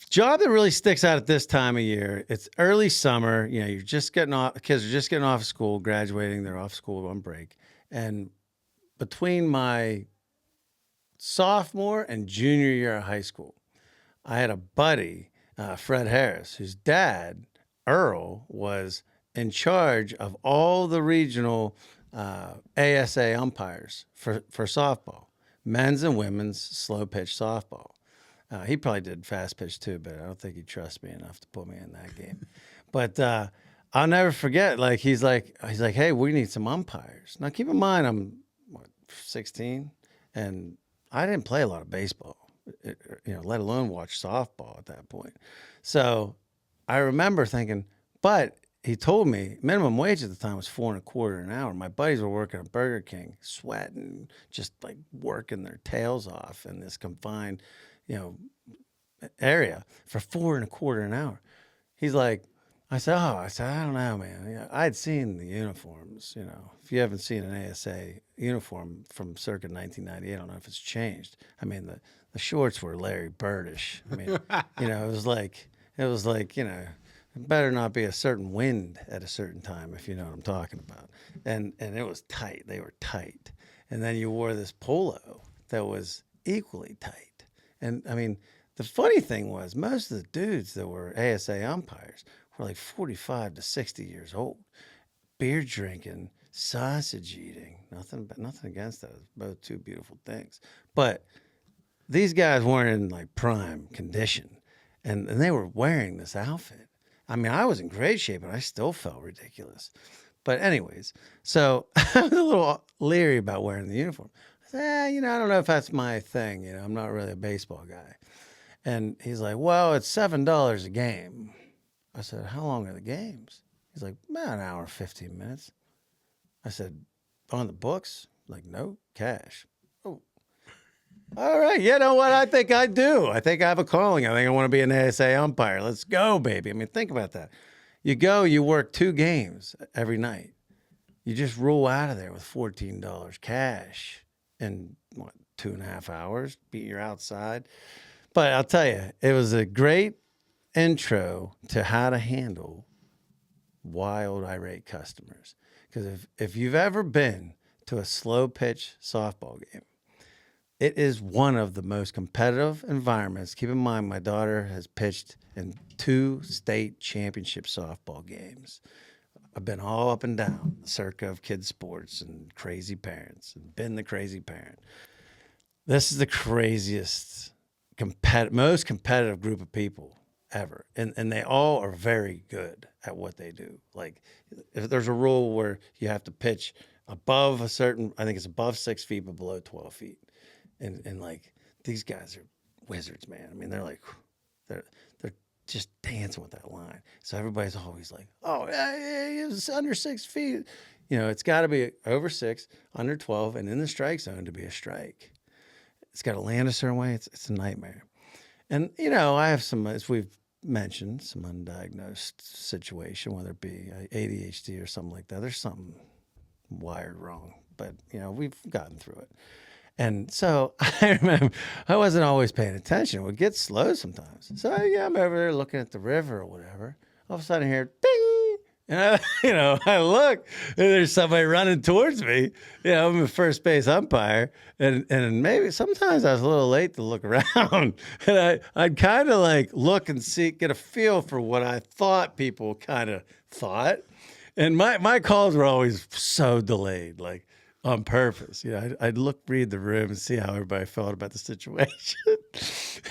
job that really sticks out at this time of year, it's early summer. You're just getting off, kids are just getting off of school, graduating. They're off school on break. And between my sophomore and junior year of high school, I had a buddy, Fred Harris, whose dad, Earl, was in charge of all the regional ASA umpires for softball, men's and women's slow pitch softball. He probably did fast pitch too, but I don't think he trusts me enough to put me in that game. But I'll never forget. Like he's like, hey, we need some umpires. Now keep in mind, I'm 16, and I didn't play a lot of baseball, let alone watch softball at that point. So I remember thinking, but he told me minimum wage at the time was $4.25 an hour. My buddies were working at Burger King, sweating, just like working their tails off in this confined, area for $4.25 an hour. He's like, I said, I don't know, man. I'd seen the uniforms, If you haven't seen an ASA uniform from circa 1998, I don't know if it's changed. I mean, the shorts were Larry Birdish. I mean, it was like, it better not be a certain wind at a certain time, if you know what I'm talking about. And it was tight. They were tight. And then you wore this polo that was equally tight. And I mean, the funny thing was most of the dudes that were ASA umpires were like 45 to 60 years old, beer drinking, sausage eating. Nothing against those. Both two beautiful things. But these guys weren't in like prime condition, and they were wearing this outfit. I mean, I was in great shape, but I still felt ridiculous. But anyways, so I was a little leery about wearing the uniform. I said, I don't know if that's my thing. I'm not really a baseball guy. And he's like, well, it's $7 a game. I said, how long are the games? He's like, about an hour, 15 minutes. I said, on the books? Like, no, cash. Oh, all right. You know what? I think I do. I think I have a calling. I think I want to be an ASA umpire. Let's go, baby. I mean, think about that. You go, you work 2 games every night. You just roll out of there with $14 cash in, 2.5 hours? You're outside. But I'll tell you, it was a great intro to how to handle wild, irate customers. Because if you've ever been to a slow pitch softball game, it is one of the most competitive environments. Keep in mind, my daughter has pitched in 2 state championship softball games. I've been all up and down the circuit of kids sports and crazy parents, and been the crazy parent. This is the craziest, most competitive group of people ever. And they all are very good at what they do. Like, if there's a rule where you have to pitch above a certain, I think it's above 6 feet, but below 12 feet. And like, these guys are wizards, man. I mean, they're just dancing with that line. So everybody's always like, oh, it's under 6 feet. It's got to be over 6, under 12, and in the strike zone to be a strike. It's got to land a certain way. It's a nightmare. And, I have some, as we've mentioned, some undiagnosed situation, whether it be ADHD or something like that. There's something wired wrong. But, we've gotten through it. And so I remember I wasn't always paying attention. It would get slow sometimes. So I'm over there looking at the river or whatever. All of a sudden I hear ding. And I look and there's somebody running towards me. I'm a first base umpire. And maybe sometimes I was a little late to look around. And I'd kind of like look and get a feel for what I thought people kind of thought. And my calls were always so delayed. Like, on purpose. I'd read the room and see how everybody felt about the situation.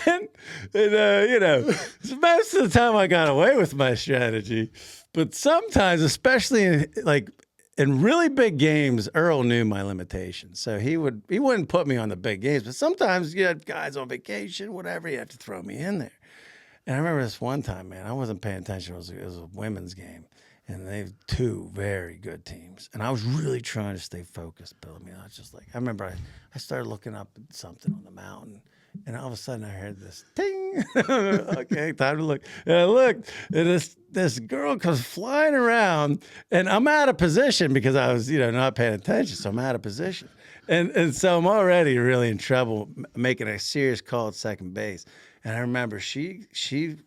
and most of the time I got away with my strategy. But sometimes, especially in really big games, Earl knew my limitations. So he wouldn't put me on the big games. But sometimes you had guys on vacation, whatever, you have to throw me in there. And I remember this one time, man, I wasn't paying attention. It was a women's game. And they have 2 very good teams. And I was really trying to stay focused, Bill. I mean, I was just like, I remember I started looking up at something on the mountain. And all of a sudden I heard this ting. Okay, time to look. And I looked, and this girl comes flying around. And I'm out of position because I was, not paying attention. So I'm out of position. And so I'm already really in trouble making a serious call at second base. And I remember she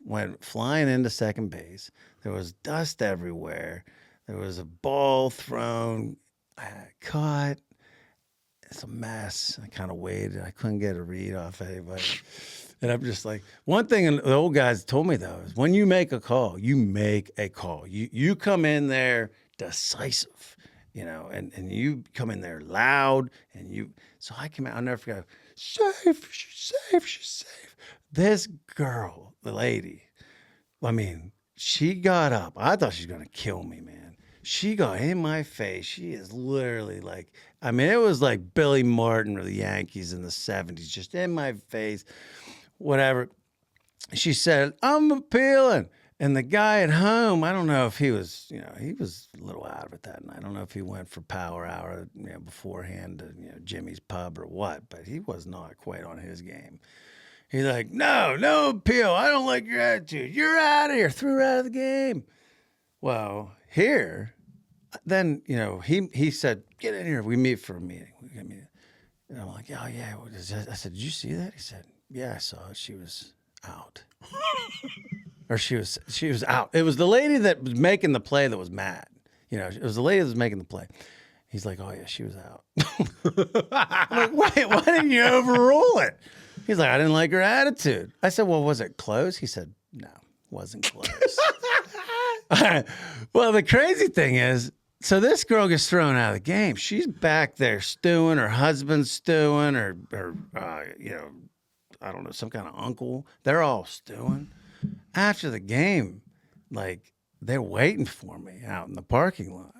went flying into second base. There was dust everywhere. There was a ball thrown. I got caught. It's a mess. I kind of waited. I couldn't get a read off anybody. And I'm just like, one thing the old guys told me, though, is when you make a call, you make a call. You come in there decisive, and you come in there loud. So I came out. I'll never forget. Safe, she's safe, she's safe. This girl, the lady, I mean, she got up. I thought she was going to kill me, man. She got in my face. She is literally like, I mean, it was like Billy Martin or the Yankees in the 70s, just in my face, whatever. She said, I'm appealing. And the guy at home, I don't know if he was, he was a little out of it that night. I don't know if he went for power hour, beforehand to, Jimmy's Pub or what, but he was not quite on his game. He's like, no appeal. I don't like your attitude. You're out of here. Threw her out of the game. Well, here, then, he said, get in here. We meet for a meeting. And I'm like, oh, yeah. What is that? I said, did you see that? He said, yeah, I saw it. She was out. Or she was out. It was the lady that was making the play that was mad. It was the lady that was making the play. He's like, oh, yeah, she was out. I'm like, wait, why didn't you overrule it? He's like, I didn't like her attitude. I said, well, was it close? He said, no, wasn't close. Well, the crazy thing is, so this girl gets thrown out of the game. She's back there stewing. Her husband's stewing. Her I don't know, some kind of uncle. They're all stewing. After the game, like, they're waiting for me out in the parking lot.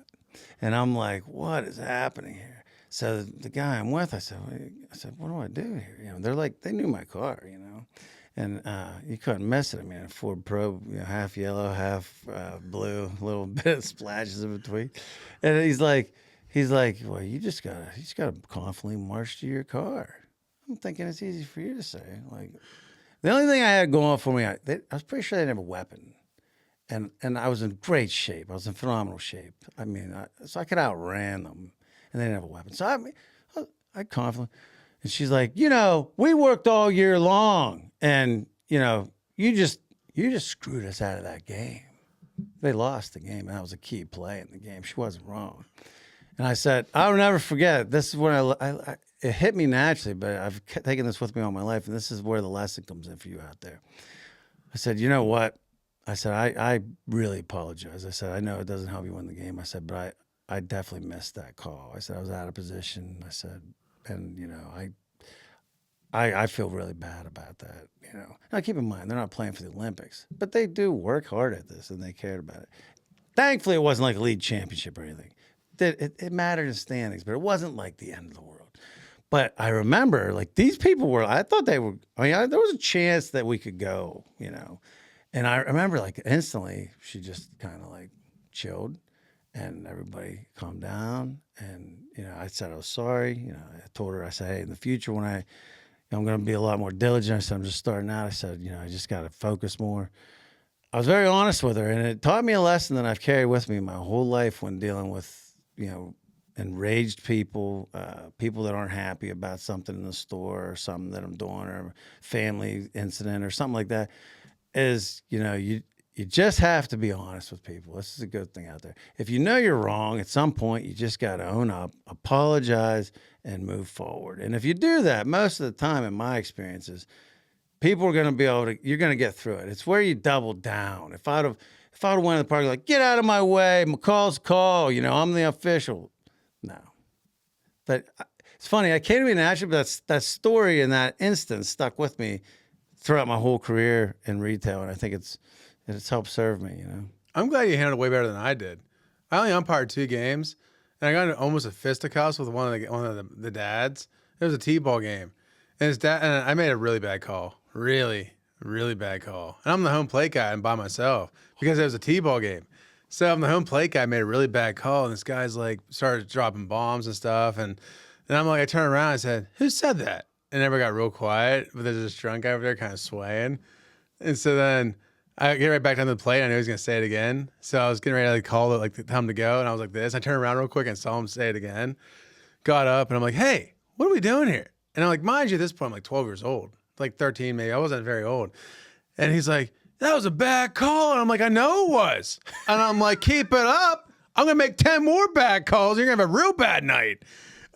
And I'm like, what is happening here? So the guy I'm with, I said, what do I do here? You know, they're like, they knew my car, you know. And you couldn't miss it. I mean, a Ford Probe, you know, half yellow, half blue, a little bit of splashes in between. And he's like, well, you just gotta confidently march to your car. I'm thinking it's easy for you to say. Like, the only thing I had going for me, I was pretty sure they didn't have a weapon, and I was in great shape. I was in phenomenal shape. I mean, so I could outran them, and they didn't have a weapon. So I confidently. And she's like, you know, we worked all year long, and you know, you just screwed us out of that game. They lost the game, and that was a key play in the game. She wasn't wrong. And I said, I'll never forget it. This is when it hit me naturally, but I've taken this with me all my life, and this is where the lesson comes in for you out there. I said, you know what? I said, I really apologize. I said, I know it doesn't help you win the game. I said, but I definitely missed that call. I said, I was out of position. I said, and, you know, I feel really bad about that, you know. Now, keep in mind, they're not playing for the Olympics, but they do work hard at this, and they cared about it. Thankfully, it wasn't like a league championship or anything. It mattered in standings, but it wasn't like the end of the world. But I remember, like, these people were, I thought they were, I mean, there was a chance that we could go, you know. And I remember, like, instantly, she just kind of, like, chilled. And everybody calmed down. And, you know, I said I was sorry. You know, I told her, I said, hey, in the future when I'm going to be a lot more diligent. I said, I'm just starting out. I said, you know, I just got to focus more. I was very honest with her. And it taught me a lesson that I've carried with me my whole life when dealing with, you know, enraged people, people that aren't happy about something in the store or something that I'm doing or family incident or something like that is, you know, you just have to be honest with people. This is a good thing out there. If you know you're wrong, at some point, you just got to own up, apologize, and move forward. And if you do that, most of the time, in my experiences, people are going to be able to, you're going to get through it. It's where you double down. If I'd have went to the party, like, get out of my way, McCall's call, you know, I'm the official. No. But it's funny, I came to be Nashville, but that story in that instance stuck with me throughout my whole career in retail, and I think it's helped serve me, you know. I'm glad you handled it way better than I did. I only umpired 2 games, and I got into almost a fisticuffs with one of the dads. It was a T-ball game, and his dad, and I made a really bad call, really bad call. And I'm the home plate guy and by myself because it was a T-ball game. So I'm the home plate guy, made a really bad call, and this guy's like started dropping bombs and stuff, and I'm like, I turned around and said, "Who said that?" And everybody got real quiet, but there's this drunk guy over there kind of swaying, and so then I get right back down to the plate. I knew he was going to say it again. So I was getting ready to call it, like, time to go. And I was like this. I turned around real quick and saw him say it again. Got up and I'm like, hey, what are we doing here? And I'm like, mind you, at this point, I'm like 12 years old, like 13 maybe. I wasn't very old. And he's like, that was a bad call. And I'm like, I know it was. And I'm like, keep it up. I'm going to make 10 more bad calls. You're going to have a real bad night.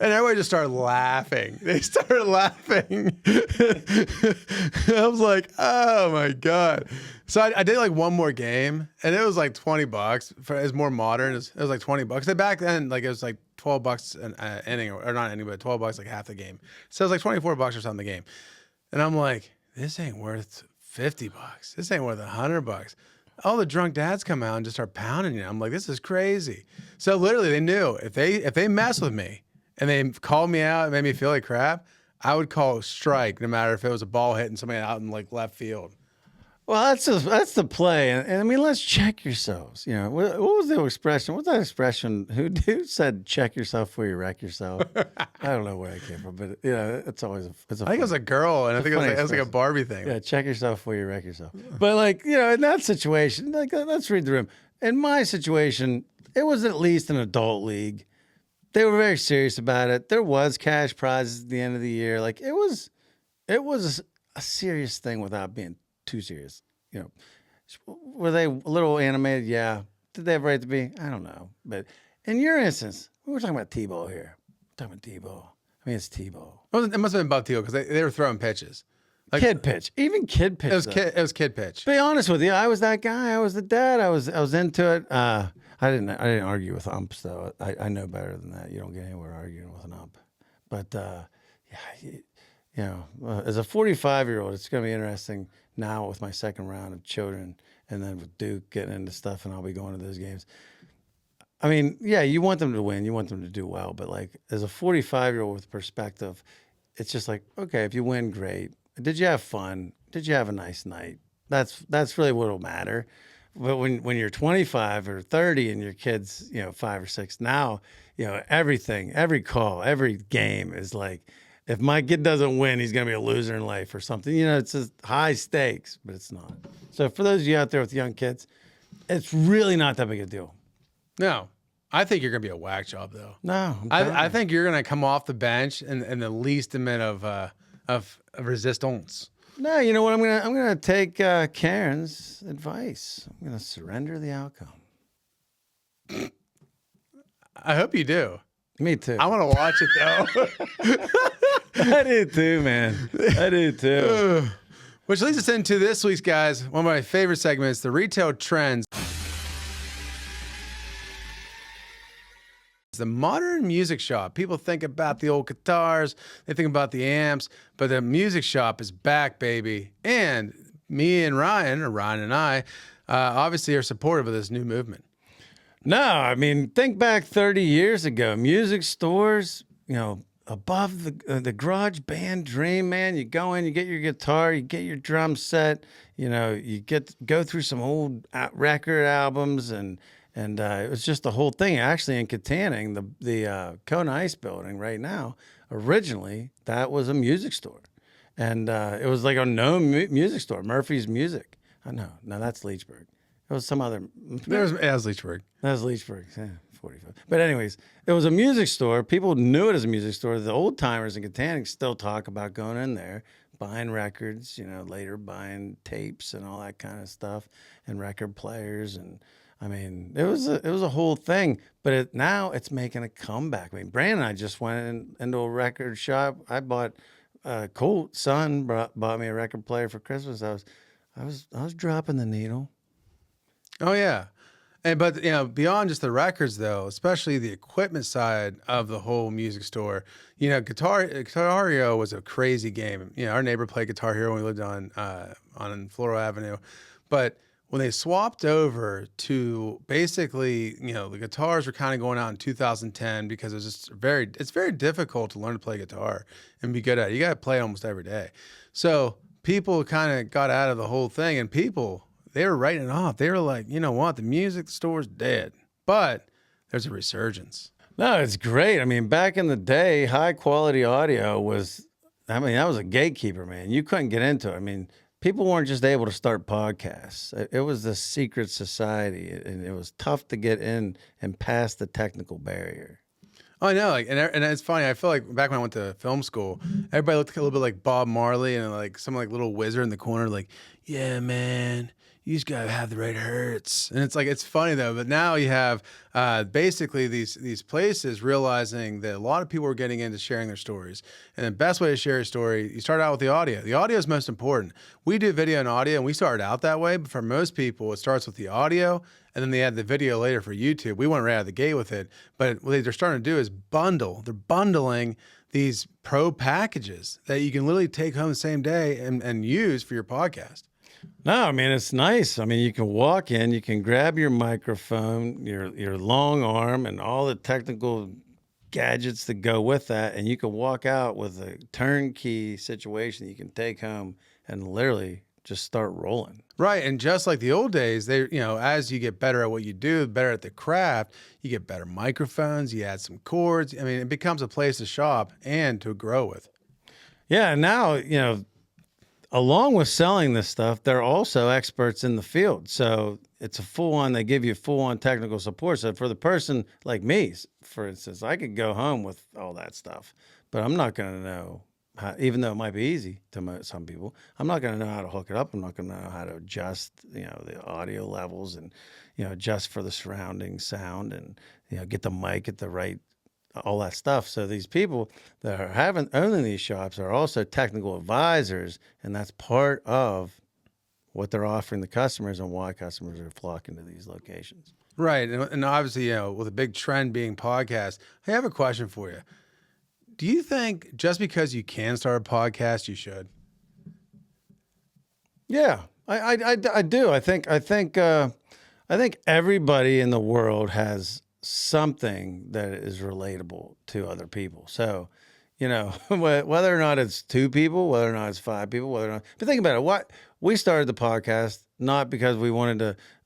And everybody just started laughing. They started laughing. I was like, oh my God. So I did like one more game, and it was like $20. It's more modern. It was like $20. Back then, like, it was like $12 an inning, or not inning, but $12 like half the game. So it was like $24 or something the game. And I'm like, this ain't worth $50. This ain't worth $100. All the drunk dads come out and just start pounding you. I'm like, this is crazy. So literally, they knew if they mess with me and they called me out and made me feel like crap, I would call strike, no matter if it was a ball hitting somebody out in like left field. Well, that's the play, and I mean, let's check yourselves. You know, what was the expression? What's that expression? Who said check yourself before you wreck yourself? I don't know where it came from, but you know, it's always I think it was a girl, and I think it was like a Barbie thing. Yeah, check yourself before you wreck yourself. But like, you know, in that situation, like, let's read the room. In my situation, it was at least an adult league. They were very serious about it. There was cash prizes at the end of the year. Like, it was a serious thing without being too serious. You know, were they a little animated? Yeah. Did they have right to be? I don't know. But in your instance, we're talking about T-ball here. We're talking about T-ball. I mean, it's T-ball. It must have been about T-ball because they were throwing pitches. Like, kid pitch, even kid pitch. It was kid pitch. Be honest with you, I was that guy. I was the dad. I was into it. I didn't argue with umps though. I know better than that. You don't get anywhere arguing with an ump. But as a 45-year-old, it's going to be interesting now with my second round of children, and then with Duke getting into stuff, and I'll be going to those games. I mean, yeah, you want them to win, you want them to do well, but like as a 45-year-old with perspective, it's just like, okay, if you win, great. Did you have fun? Did you have a nice night? That's really what'll matter. But when you're 25 or 30 and your kid's 5 or 6 now, everything, every call, every game is like, if my kid doesn't win, he's gonna be a loser in life or something. It's just high stakes, but it's not. So for those of you out there with young kids, it's really not that big a deal. No, I think you're gonna be a whack job though. No, I think you're gonna come off the bench in the least amount of resistance. No, you know what? I'm gonna take Karen's advice. I'm gonna surrender the outcome. I hope you do. Me too. I want to watch it though. I do too, man. I do too. Which leads us into this week's, guys, one of my favorite segments, the retail trends. The modern music shop. People think about the old guitars, they think about the amps, but the music shop is back, baby. And me and Ryan, or Ryan and I, obviously are supportive of this new movement. No, I mean, think back 30 years ago. Music stores, above the garage band dream, man. You go in, you get your guitar, you get your drum set, you go through some old record albums, and it was just the whole thing. Actually, in Katanning, the Kona Ice building right now, originally, that was a music store. And it was like a known music store, Murphy's Music. I know. No, that's Leechburg. It was some other. It was Leechburg. That was Leechburg. Yeah, 45. But anyways, it was a music store. People knew it as a music store. The old timers in Katanning still talk about going in there, buying records, later buying tapes and all that kind of stuff, and record players. And I mean, it was a whole thing. But now it's making a comeback. I mean, Brenda and I just went into a record shop. I bought Colt's son bought me a record player for Christmas. I was dropping the needle. Oh yeah. But beyond just the records though, especially the equipment side of the whole music store, Guitar Hero was a crazy game. Our neighbor played Guitar Hero when we lived on Floral Avenue. But when they swapped over to basically, the guitars were kind of going out in 2010 because it's very difficult to learn to play guitar and be good at it. You got to play almost every day. So people kind of got out of the whole thing, and they were writing it off. They were like, you know what? The music store's dead. But there's a resurgence. No, it's great. I mean, back in the day, high quality audio that was a gatekeeper, man. You couldn't get into it. I mean, people weren't just able to start podcasts. It was the secret society, and it was tough to get in and pass the technical barrier. Oh, I know. And it's funny. I feel like back when I went to film school, everybody looked a little bit like Bob Marley and like some little wizard in the corner, like, yeah, man, you just gotta have the right hertz. And it's funny though. But now you have basically these places realizing that a lot of people are getting into sharing their stories. And the best way to share a story, you start out with the audio. The audio is most important. We do video and audio, and we started out that way. But for most people, it starts with the audio, and then they add the video later for YouTube. We went right out of the gate with it. But what they're starting to do is bundle. They're bundling these pro packages that you can literally take home the same day and use for your podcast. No, I mean, it's nice. I mean, you can walk in, you can grab your microphone, your long arm, and all the technical gadgets that go with that, and you can walk out with a turnkey situation you can take home and literally just start rolling. Right, and just like the old days, as you get better at what you do, better at the craft, you get better microphones, you add some chords. I mean, it becomes a place to shop and to grow with. Yeah, now, along with selling this stuff, they're also experts in the field. So it's they give you full-on technical support. So for the person like me, for instance, I could go home with all that stuff, but I'm not going to know how, even though it might be easy to some people, I'm not going to know how to hook it up. I'm not going to know how to adjust, the audio levels and, adjust for the surrounding sound and, get the mic at the right all that stuff. So these people that are owning these shops are also technical advisors, and that's part of what they're offering the customers and why customers are flocking to these locations. Right. And obviously, with a big trend being podcasts, I have a question for you. Do you think just because you can start a podcast, you should? Yeah, I do. I think everybody in the world has something that is relatable to other people. So, whether or not it's 2 people, whether or not it's 5 people, whether or not, but think about it. What we started the podcast not because we wanted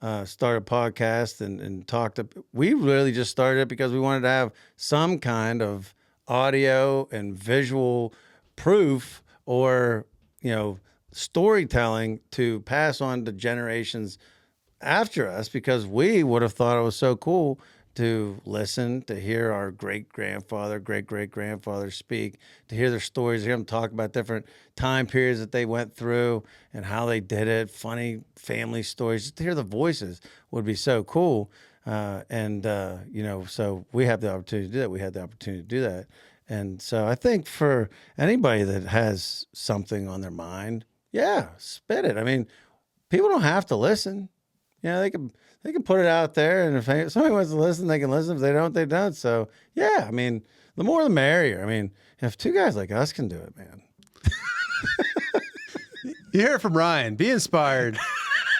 to start a podcast and talk to. We really just started it because we wanted to have some kind of audio and visual proof, or storytelling to pass on to generations after us, because we would have thought it was so cool to listen, to hear our great-grandfather, great-great-grandfather speak, to hear their stories, hear them talk about different time periods that they went through and how they did it, funny family stories, just to hear the voices would be so cool. So we have the opportunity to do that. We had the opportunity to do that. And so I think for anybody that has something on their mind, yeah, spit it. I mean, people don't have to listen. They can put it out there, and if somebody wants to listen, they can listen. If they don't, they don't. So yeah, I mean, the more the merrier. I mean, if 2 guys like us can do it, man. You hear it from Ryan. Be inspired.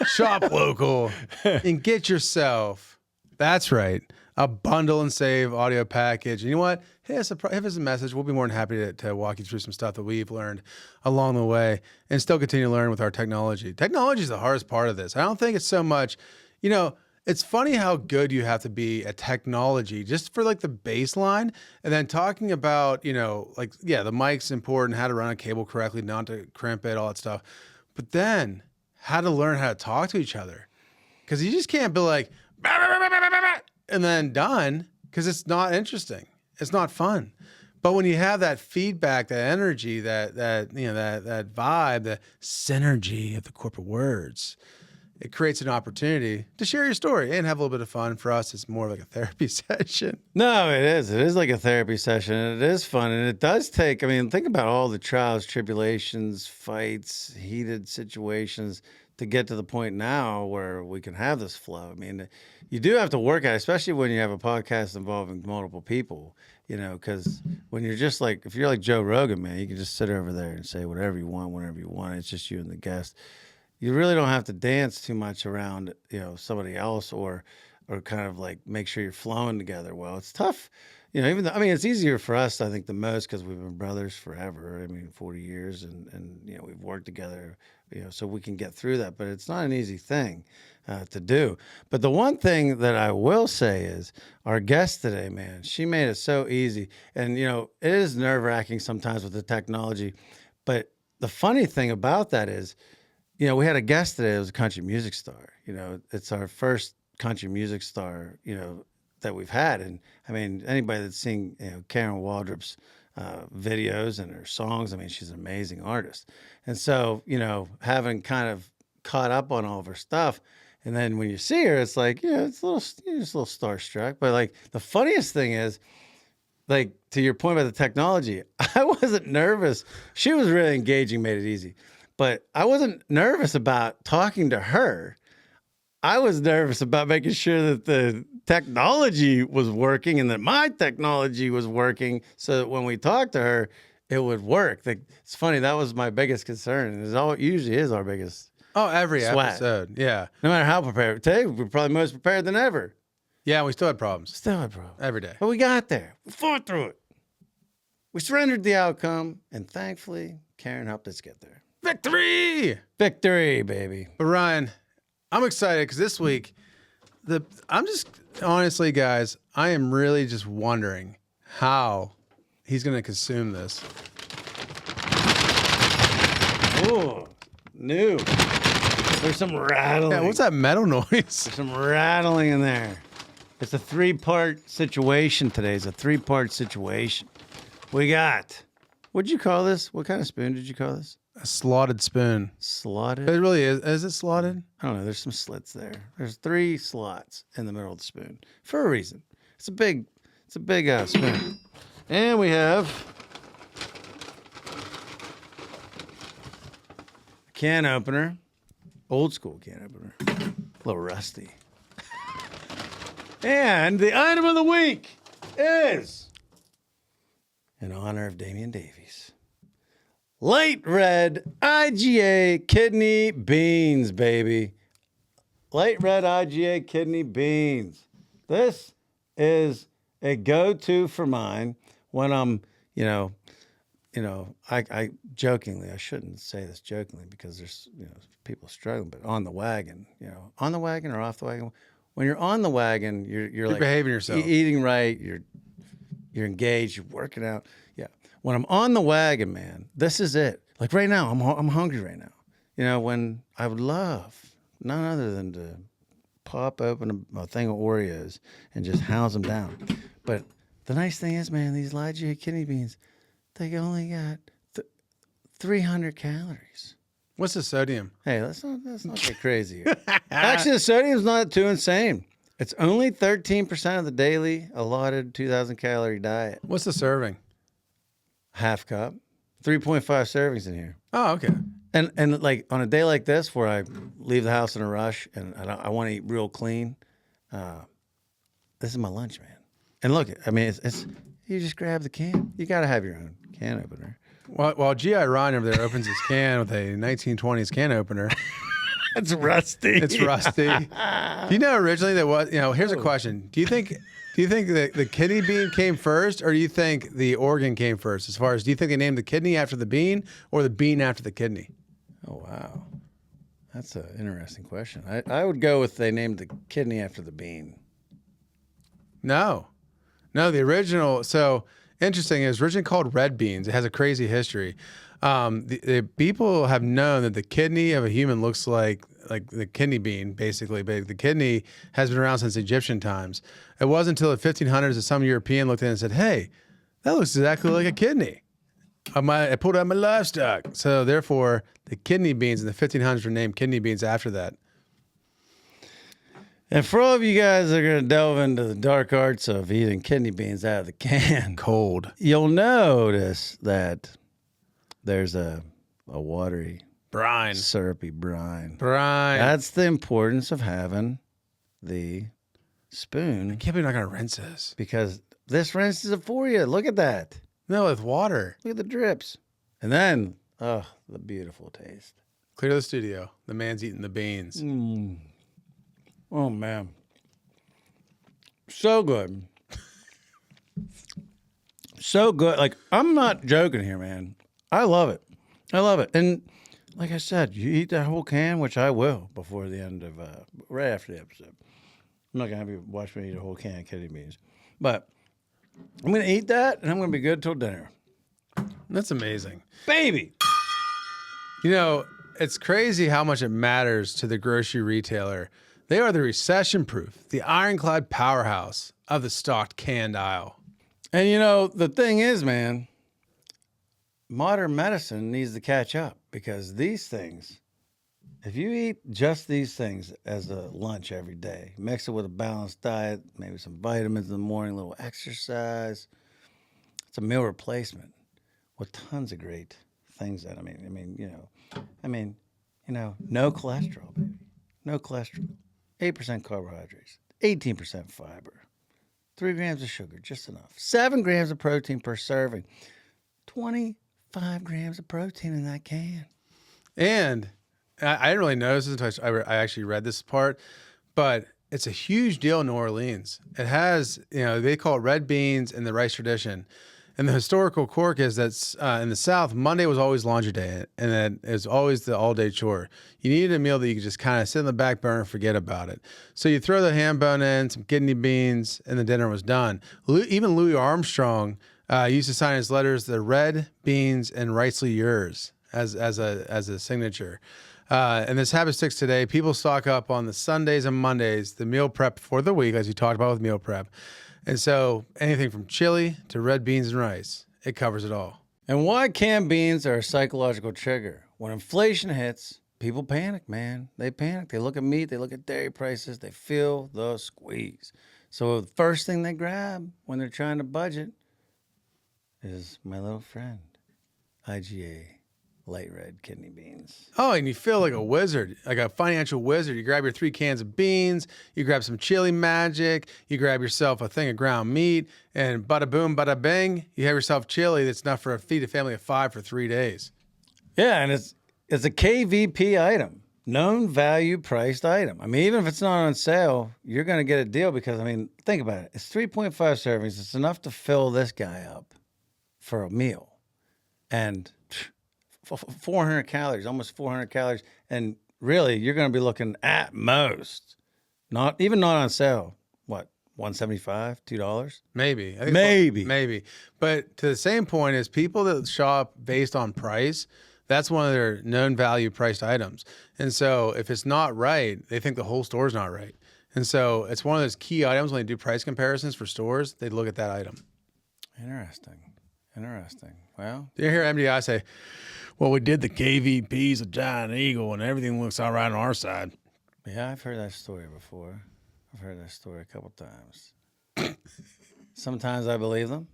Shop local and get yourself. That's right. A bundle and save audio package. And you know what? Hey, if it's a message, we'll be more than happy to walk you through some stuff that we've learned along the way and still continue to learn with our technology. Technology is the hardest part of this. I don't think it's so much, it's funny how good you have to be at technology just for like the baseline, and then talking about, the mic's important, how to run a cable correctly, not to crimp it, all that stuff. But then how to learn how to talk to each other. Because you just can't be like, bah, bah, bah, bah, bah, bah, and then done, because it's not interesting. It's not fun. But when you have that feedback, that energy, that vibe, the synergy of the corporate words, it creates an opportunity to share your story and have a little bit of fun. For us, it's more like a therapy session. No, it is. It is like a therapy session. And it is fun. And it does take, think about all the trials, tribulations, fights, heated situations to get to the point now where we can have this flow. You do have to work at it, especially when you have a podcast involving multiple people, because when you're just like, if you're like Joe Rogan, man, you can just sit over there and say whatever you want, whenever you want. It's just you and the guest. You really don't have to dance too much around, somebody else or kind of like make sure you're flowing together well. It's tough, even though, it's easier for us, I think, the most because we've been brothers forever. 40 years and we've worked together, so we can get through that. But it's not an easy thing to do. But the one thing that I will say is our guest today, man, she made it so easy. And, it is nerve-wracking sometimes with the technology. But the funny thing about that is, we had a guest today that was a country music star. It's our first country music star, that we've had. And anybody that's seen, Karen Waldrup's videos and her songs, she's an amazing artist. And so, having kind of caught up on all of her stuff, and then when you see her, it's like, it's you're just a little starstruck. But like the funniest thing is, like to your point about the technology, I wasn't nervous. She was really engaging, made it easy. But I wasn't nervous about talking to her. I was nervous about making sure that the technology was working and that my technology was working so that when we talked to her, it would work. It's funny. That was my biggest concern. And it usually is our biggest every sweat. episode. Yeah. No matter how prepared. Today, we're probably most prepared than ever. Yeah, we still had problems. Every day. But we got there. We fought through it. We surrendered the outcome. And thankfully, Karen helped us get there. Victory! Victory, baby. But Ryan, I'm excited because this week, I'm just, honestly, guys, I am really just wondering how he's going to consume this. Oh, new. There's some rattling. Yeah, what's that metal noise? There's some rattling in there. It's a 3-part situation today. It's a 3-part situation. We got, what'd you call this? What kind of spoon did you call this? A slotted spoon. Slotted? It really is. Is it slotted? I don't know. There's some slits there. There's 3 slots in the middle of the spoon for a reason. It's a big It's a big ass spoon. And we have a can opener. Old school can opener. A little rusty. And the item of the week is, in honor of Damian Davies, light red IGA kidney beans, baby. Light red IGA kidney beans. This is a go-to for mine when I'm, I jokingly, I shouldn't say this jokingly because there's, people struggling, but on the wagon, on the wagon or off the wagon. When you're on the wagon, you're like behaving yourself, eating right. You're engaged. You're working out. Yeah. When I'm on the wagon, man, this is it. Like right now, I'm hungry right now. When I would love none other than to pop open a thing of Oreos and just house them down. But the nice thing is, man, these Elijah kidney beans, they only got 300 calories. What's the sodium? Hey, let's not get crazy here. Actually, the sodium's not too insane. It's only 13% of the daily allotted 2,000 calorie diet. What's the serving? Half cup. 3.5 servings in here. Oh, okay. And like on a day like this where I leave the house in a rush and I want to eat real clean, this is my lunch, man. And look, I mean, it's you just grab the can. You got to have your own can opener. While G.I. Ron over there opens his can with a 1920s can opener. It's rusty. It's rusty. Do you know originally that was, here's a question. Do you think that the kidney bean came first, or do you think the organ came first? As far as, do you think they named the kidney after the bean or the bean after the kidney? Oh, wow. That's an interesting question. I would go with they named the kidney after the bean. No, the original. So interesting. It was originally called red beans. It has a crazy history. The people have known that the kidney of a human looks like the kidney bean, basically, but the kidney has been around since Egyptian times. It wasn't until the 1500s that some European looked at it and said, "Hey, that looks exactly like a kidney." I pulled out my livestock. So therefore, the kidney beans in the 1500s were named kidney beans after that. And for all of you guys that are going to delve into the dark arts of eating kidney beans out of the can, Cold. you'll notice that there's a watery, Brine. syrupy brine. Brine. That's the importance of having the spoon. I can't believe I'm not going to rinse this. Because this rinses it for you. Look at that. No, with water. Look at the drips. And then, the beautiful taste. Clear to the studio. The man's eating the beans. Oh, man. So good. So good. Like, I'm not joking here, man. I love it. I love it. And like I said, you eat that whole can, which I will before the end of, right after the episode. I'm not going to have you watch me eat a whole can of kidney beans. But I'm going to eat that, and I'm going to be good till dinner. That's amazing. Baby! It's crazy how much it matters to the grocery retailer. They are the recession-proof, the ironclad powerhouse of the stocked canned aisle. And the thing is, man, modern medicine needs to catch up because these things, if you eat just these things as a lunch every day, mix it with a balanced diet, maybe some vitamins in the morning, a little exercise, it's a meal replacement with tons of great things that, no cholesterol, baby. No cholesterol. 8% carbohydrates, 18% fiber, 3 grams of sugar, just enough. 7 grams of protein per serving, 25 grams of protein in that can. And I didn't really notice this until I actually read this part, but it's a huge deal in New Orleans. It has, they call it red beans in the rice tradition. And the historical quirk is that in the South, Monday was always laundry day, and then it was always the all-day chore. You needed a meal that you could just kind of sit in the back burner and forget about it. So you throw the ham bone in, some kidney beans, and the dinner was done. Even Louis Armstrong used to sign his letters the red beans and ricely yours as a signature. And this habit sticks today. People stock up on the Sundays and Mondays, the meal prep for the week, as you talked about with meal prep. And so anything from chili to red beans and rice, it covers it all. And why canned beans are a psychological trigger. When inflation hits, people panic, man. They panic. They look at meat. They look at dairy prices. They feel the squeeze. So the first thing they grab when they're trying to budget is my little friend, IGA, light red kidney beans. Oh, and you feel like a wizard, like a financial wizard. You grab your 3 cans of beans, you grab some chili magic, you grab yourself a thing of ground meat, and bada boom, bada bang, you have yourself chili that's enough for a feed a family of 5 for 3 days. Yeah, and it's a KVP item, known value priced item. I mean, even if it's not on sale, you're going to get a deal because, I mean, think about it. It's 3.5 servings. It's enough to fill this guy up for a meal. And 400 calories, almost 400 calories. And really, you're going to be looking at most, not on sale, what, $1.75, $2? Maybe. I think Maybe. But to the same point is people that shop based on price, that's one of their known value priced items. And so if it's not right, they think the whole store is not right. And so it's one of those key items when they do price comparisons for stores, they look at that item. Interesting. Well, You hear MDI say, well, we did the KVPs of Giant Eagle and everything looks all right on our side. yeah, I've heard that story before. I've heard that story a couple times. Sometimes I believe them,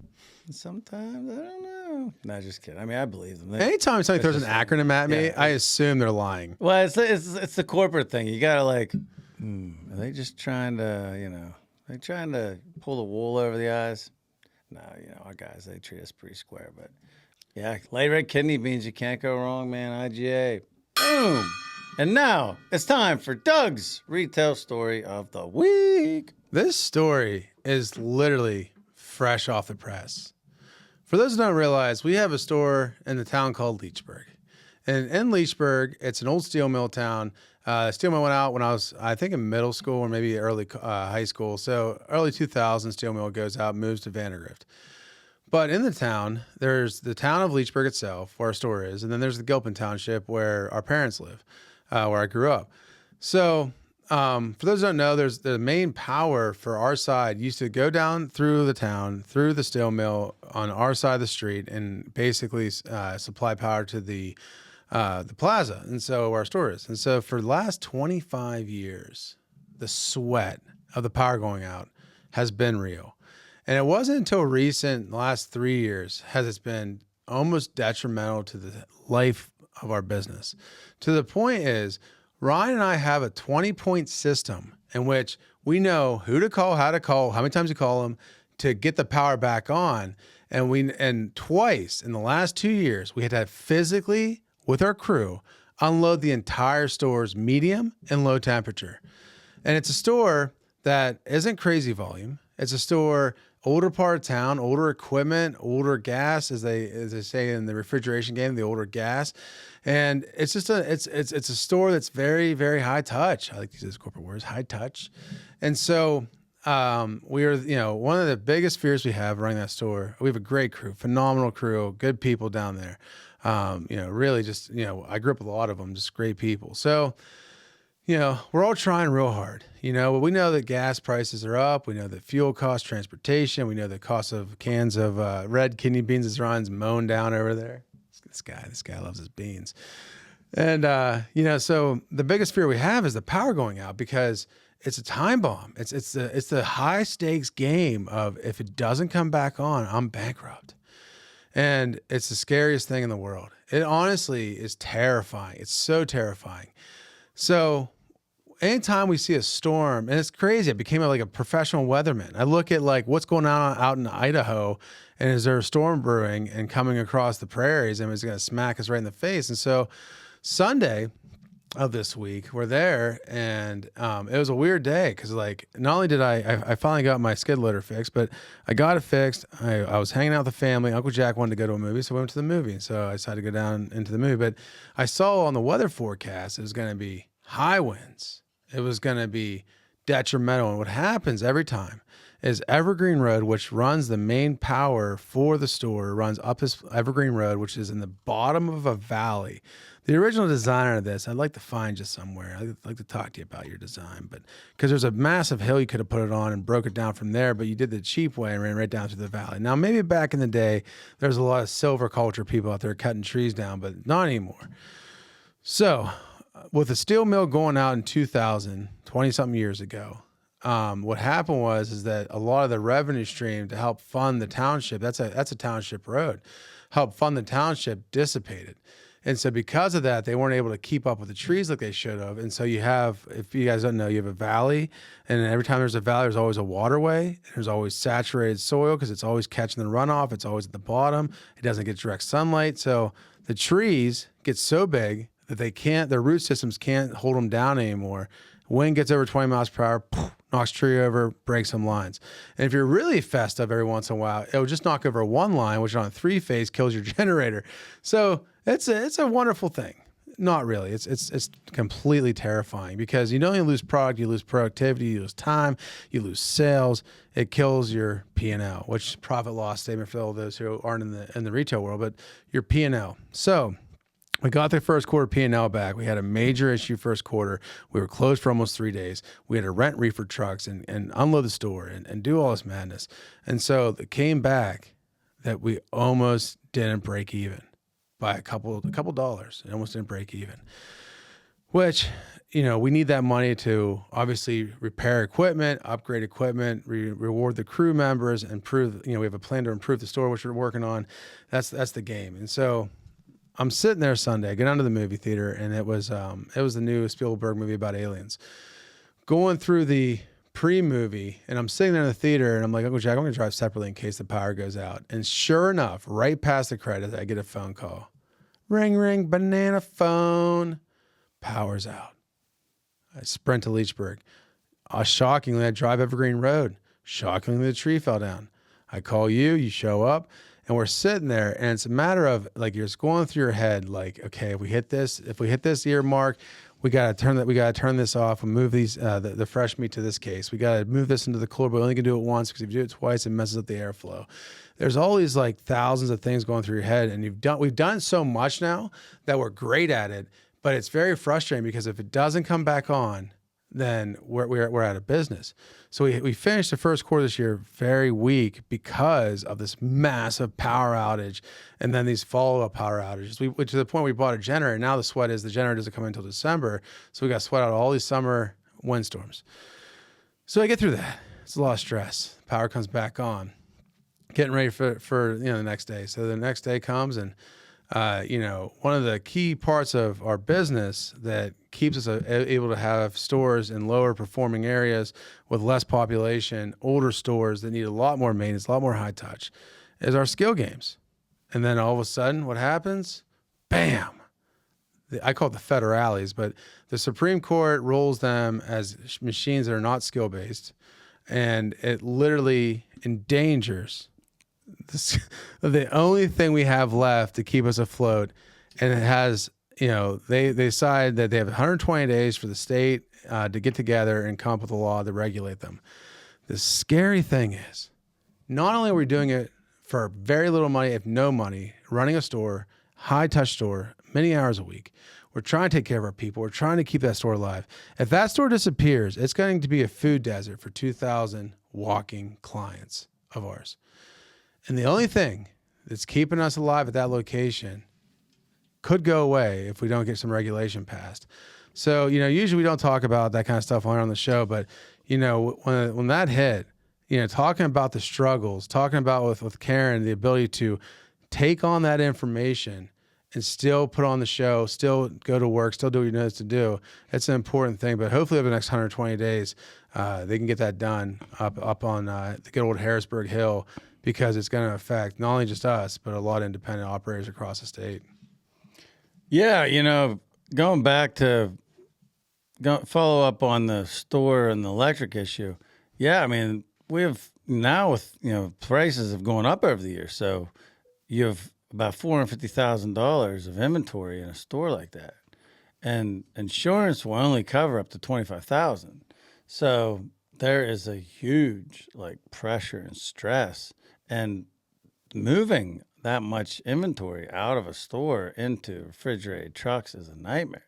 and sometimes I don't know. No, just kidding. I mean, I believe them. Anytime somebody throws an acronym at me, yeah. I assume they're lying. Well, it's the corporate thing. You gotta like, are they just trying to, they trying to pull the wool over the eyes? No, our guys, they treat us pretty square. But yeah, light red kidney beans, you can't go wrong, man. IGA, boom. And now it's time for Doug's retail story of the week. This story is literally fresh off the press. For those who don't realize, we have a store in the town called Leechburg. And in Leechburg, it's an old steel mill town. Steel mill went out when I was, I think, in middle school or maybe early high school. So early 2000s, steel mill goes out, moves to Vandergrift. But in the town, there's the town of Leechburg itself, where our store is, and then there's the Gilpin Township, where our parents live, where I grew up. So for those who don't know, there's the main power for our side used to go down through the town, through the steel mill on our side of the street, and basically supply power to the plaza, and so where our store is. And so for the last 25 years, the sweat of the power going out has been real. And it wasn't until recent, the last 3 years, has it been almost detrimental to the life of our business. To the point is, Ryan and I have a 20-point system in which we know who to call, how many times to call them to get the power back on. And twice in the last 2 years, we had to physically, with our crew, unload the entire store's medium and low temperature. And it's a store that isn't crazy volume. It's a store, older part of town, older equipment, older gas, as they say in the refrigeration game, the older gas. And it's just it's a store that's very, very high touch. I like to use corporate words, high touch. And so we are, one of the biggest fears we have running that store. We have a great crew, phenomenal crew, good people down there. Really just, I grew up with a lot of them, just great people. So, we're all trying real hard, but we know that gas prices are up. We know that fuel costs, transportation. We know the cost of cans of red kidney beans as Ryan's mown down over there. This guy loves his beans. And, so the biggest fear we have is the power going out because it's a time bomb. It's the high stakes game of if it doesn't come back on, I'm bankrupt. And it's the scariest thing in the world. It honestly is terrifying. It's so terrifying. So anytime we see a storm, and it's crazy, I became like a professional weatherman. I look at like what's going on out in Idaho, and is there a storm brewing and coming across the prairies, and it's going to smack us right in the face. And so Sunday of this week, we're there, and it was a weird day because like not only did I finally got my skid loader fixed, but I got it fixed. I was hanging out with the family. Uncle Jack wanted to go to a movie, so we went to the movie. And so I decided to go down into the movie. But I saw on the weather forecast it was going to be high winds. It was going to be detrimental. And what happens every time is Evergreen Road, which runs the main power for the store, runs up this Evergreen Road, which is in the bottom of a valley. The original designer of this, I'd like to find you somewhere. I'd like to talk to you about your design, but because there's a massive hill you could have put it on and broke it down from there, but you did the cheap way and ran right down through the valley. Now, maybe back in the day, there's a lot of silver culture people out there cutting trees down, but not anymore. So with the steel mill going out in 2000, 20-something years ago, what happened is that a lot of the revenue stream to help fund the township, that's a township road, help fund the township dissipated. And so because of that, they weren't able to keep up with the trees like they should have. And so you have, if you guys don't know, you have a valley, and every time there's a valley, there's always a waterway. There's always saturated soil because it's always catching the runoff. It's always at the bottom. It doesn't get direct sunlight. So the trees get so big that their root systems can't hold them down anymore. Wind gets over 20 miles per hour, poof, knocks tree over, breaks some lines. And if you're really festive every once in a while, it'll just knock over one line, which on a 3-phase kills your generator. So it's a wonderful thing. Not really. It's completely terrifying because you not only lose product, you lose productivity, you lose time, you lose sales. It kills your P&L, which is profit loss statement for all those who aren't in the retail world, but your P&L. So we got the first quarter P&L back. We had a major issue first quarter. We were closed for almost 3 days. We had to rent reefer trucks and unload the store and do all this madness. And so it came back that we almost didn't break even by a couple dollars. It almost didn't break even, which, we need that money to obviously repair equipment, upgrade equipment, reward the crew members, improve, we have a plan to improve the store, which we're working on. That's the game. And so I'm sitting there Sunday, I get onto the movie theater, and it was the new Spielberg movie about aliens. Going through the pre-movie, and I'm sitting there in the theater, and I'm like, Uncle Jack, I'm going to drive separately in case the power goes out. And sure enough, right past the credits, I get a phone call. Ring, ring, banana phone. Power's out. I sprint to Leechburg. Shockingly, I drive Evergreen Road. Shockingly, the tree fell down. I call you, you show up. And we're sitting there, and it's a matter of like you're just going through your head, like, okay, if we hit this year mark, we gotta turn this off and move these the fresh meat to this case. We gotta move this into the cooler, but we only can do it once because if you do it twice, it messes up the airflow. There's all these like thousands of things going through your head, and we've done so much now that we're great at it, but it's very frustrating because if it doesn't come back on, then we're out of business. So we finished the first quarter this year very weak because of this massive power outage and then these follow-up power outages. To the point we bought a generator. Now the sweat is the generator doesn't come in until December. So we got sweat out all these summer windstorms. So I get through that. It's a lot of stress. Power comes back on. Getting ready for the next day. So the next day comes and one of the key parts of our business that keeps us able to have stores in lower performing areas with less population, older stores that need a lot more maintenance, a lot more high touch, is our skill games. And then all of a sudden, what happens? Bam! I call it the federales, but the Supreme Court rules them as machines that are not skill based, and it literally endangers the only thing we have left to keep us afloat. And it has, they decide that they have 120 days for the state to get together and come up with a law to regulate them. The scary thing is, not only are we doing it for very little money, if no money, running a store, high touch store, many hours a week. We're trying to take care of our people. We're trying to keep that store alive. If that store disappears, it's going to be a food desert for 2,000 walking clients of ours. And the only thing that's keeping us alive at that location could go away if we don't get some regulation passed. So, usually we don't talk about that kind of stuff on the show, but, when that hit, talking about the struggles, talking about with Karen, the ability to take on that information and still put on the show, still go to work, still do what you know to do, it's an important thing. But hopefully over the next 120 days, they can get that done up on the good old Harrisburg Hill, because it's going to affect not only just us, but a lot of independent operators across the state. Yeah, going back to follow up on the store and the electric issue. Yeah, I mean, we have now with, prices have gone up over the years. So you have about $450,000 of inventory in a store like that. And insurance will only cover up to $25,000. So there is a huge pressure and stress. And moving that much inventory out of a store into refrigerated trucks is a nightmare.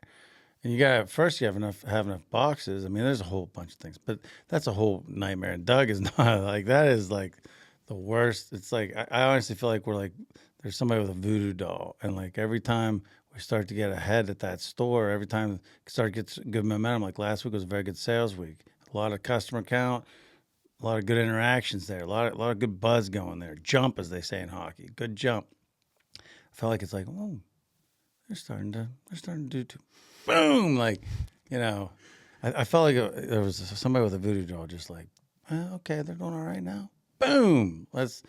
And you have enough boxes. I mean, there's a whole bunch of things, but that's a whole nightmare. And Doug is not that is the worst. It's I honestly feel like there's somebody with a voodoo doll. And every time we start to get ahead at that store, every time we start to get good momentum, last week was a very good sales week. A lot of customer count, a lot of good interactions there, a lot of good buzz going there. Jump, as they say in hockey, good jump. I felt like it's like, oh, they're starting to do too. Boom, like, you know, I felt like there was somebody with a voodoo doll, just like, okay, they're doing all right now. Boom, let's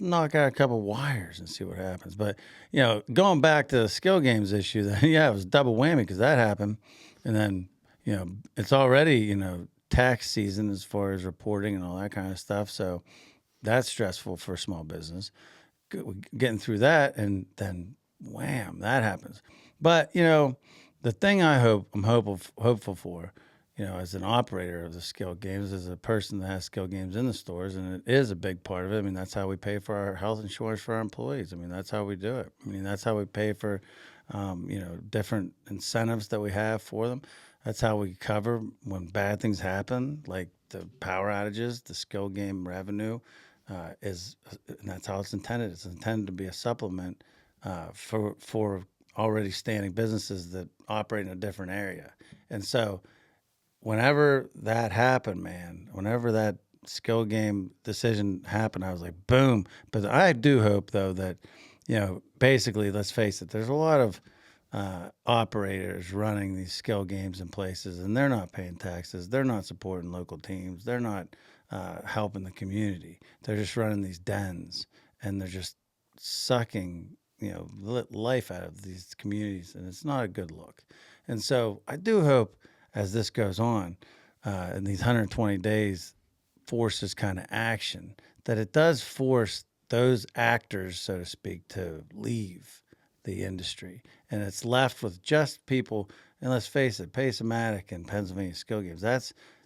knock out a couple wires and see what happens. But you know, going back to the skill games issue, then yeah, it was double whammy because that happened, and then you know it's already tax season as far as reporting and all that kind of stuff. So that's stressful for small business. Getting through that, and then wham, that happens. But the thing I'm hopeful for, as an operator of the skill games, as a person that has skill games in the stores, and it is a big part of it. I mean, that's how we pay for our health insurance for our employees. I mean, that's how we do it. I mean, that's how we pay for, different incentives that we have for them. That's how we cover when bad things happen, like the power outages. The skill game revenue and that's how it's intended. It's intended to be a supplement for already standing businesses that operate in a different area. And so whenever that happened, man, whenever that skill game decision happened, I was like, boom. But I do hope, though, that, basically, let's face it, there's a lot of operators running these skill games in places, and they're not paying taxes. They're not supporting local teams. They're not helping the community. They're just running these dens, and they're just sucking, life out of these communities, and it's not a good look. And so I do hope as this goes on, and these 120 days forces kind of action, that it does force those actors, so to speak, to leave the industry. And it's left with just people, and let's face it, Pace-O-Matic and Pennsylvania Skill Games,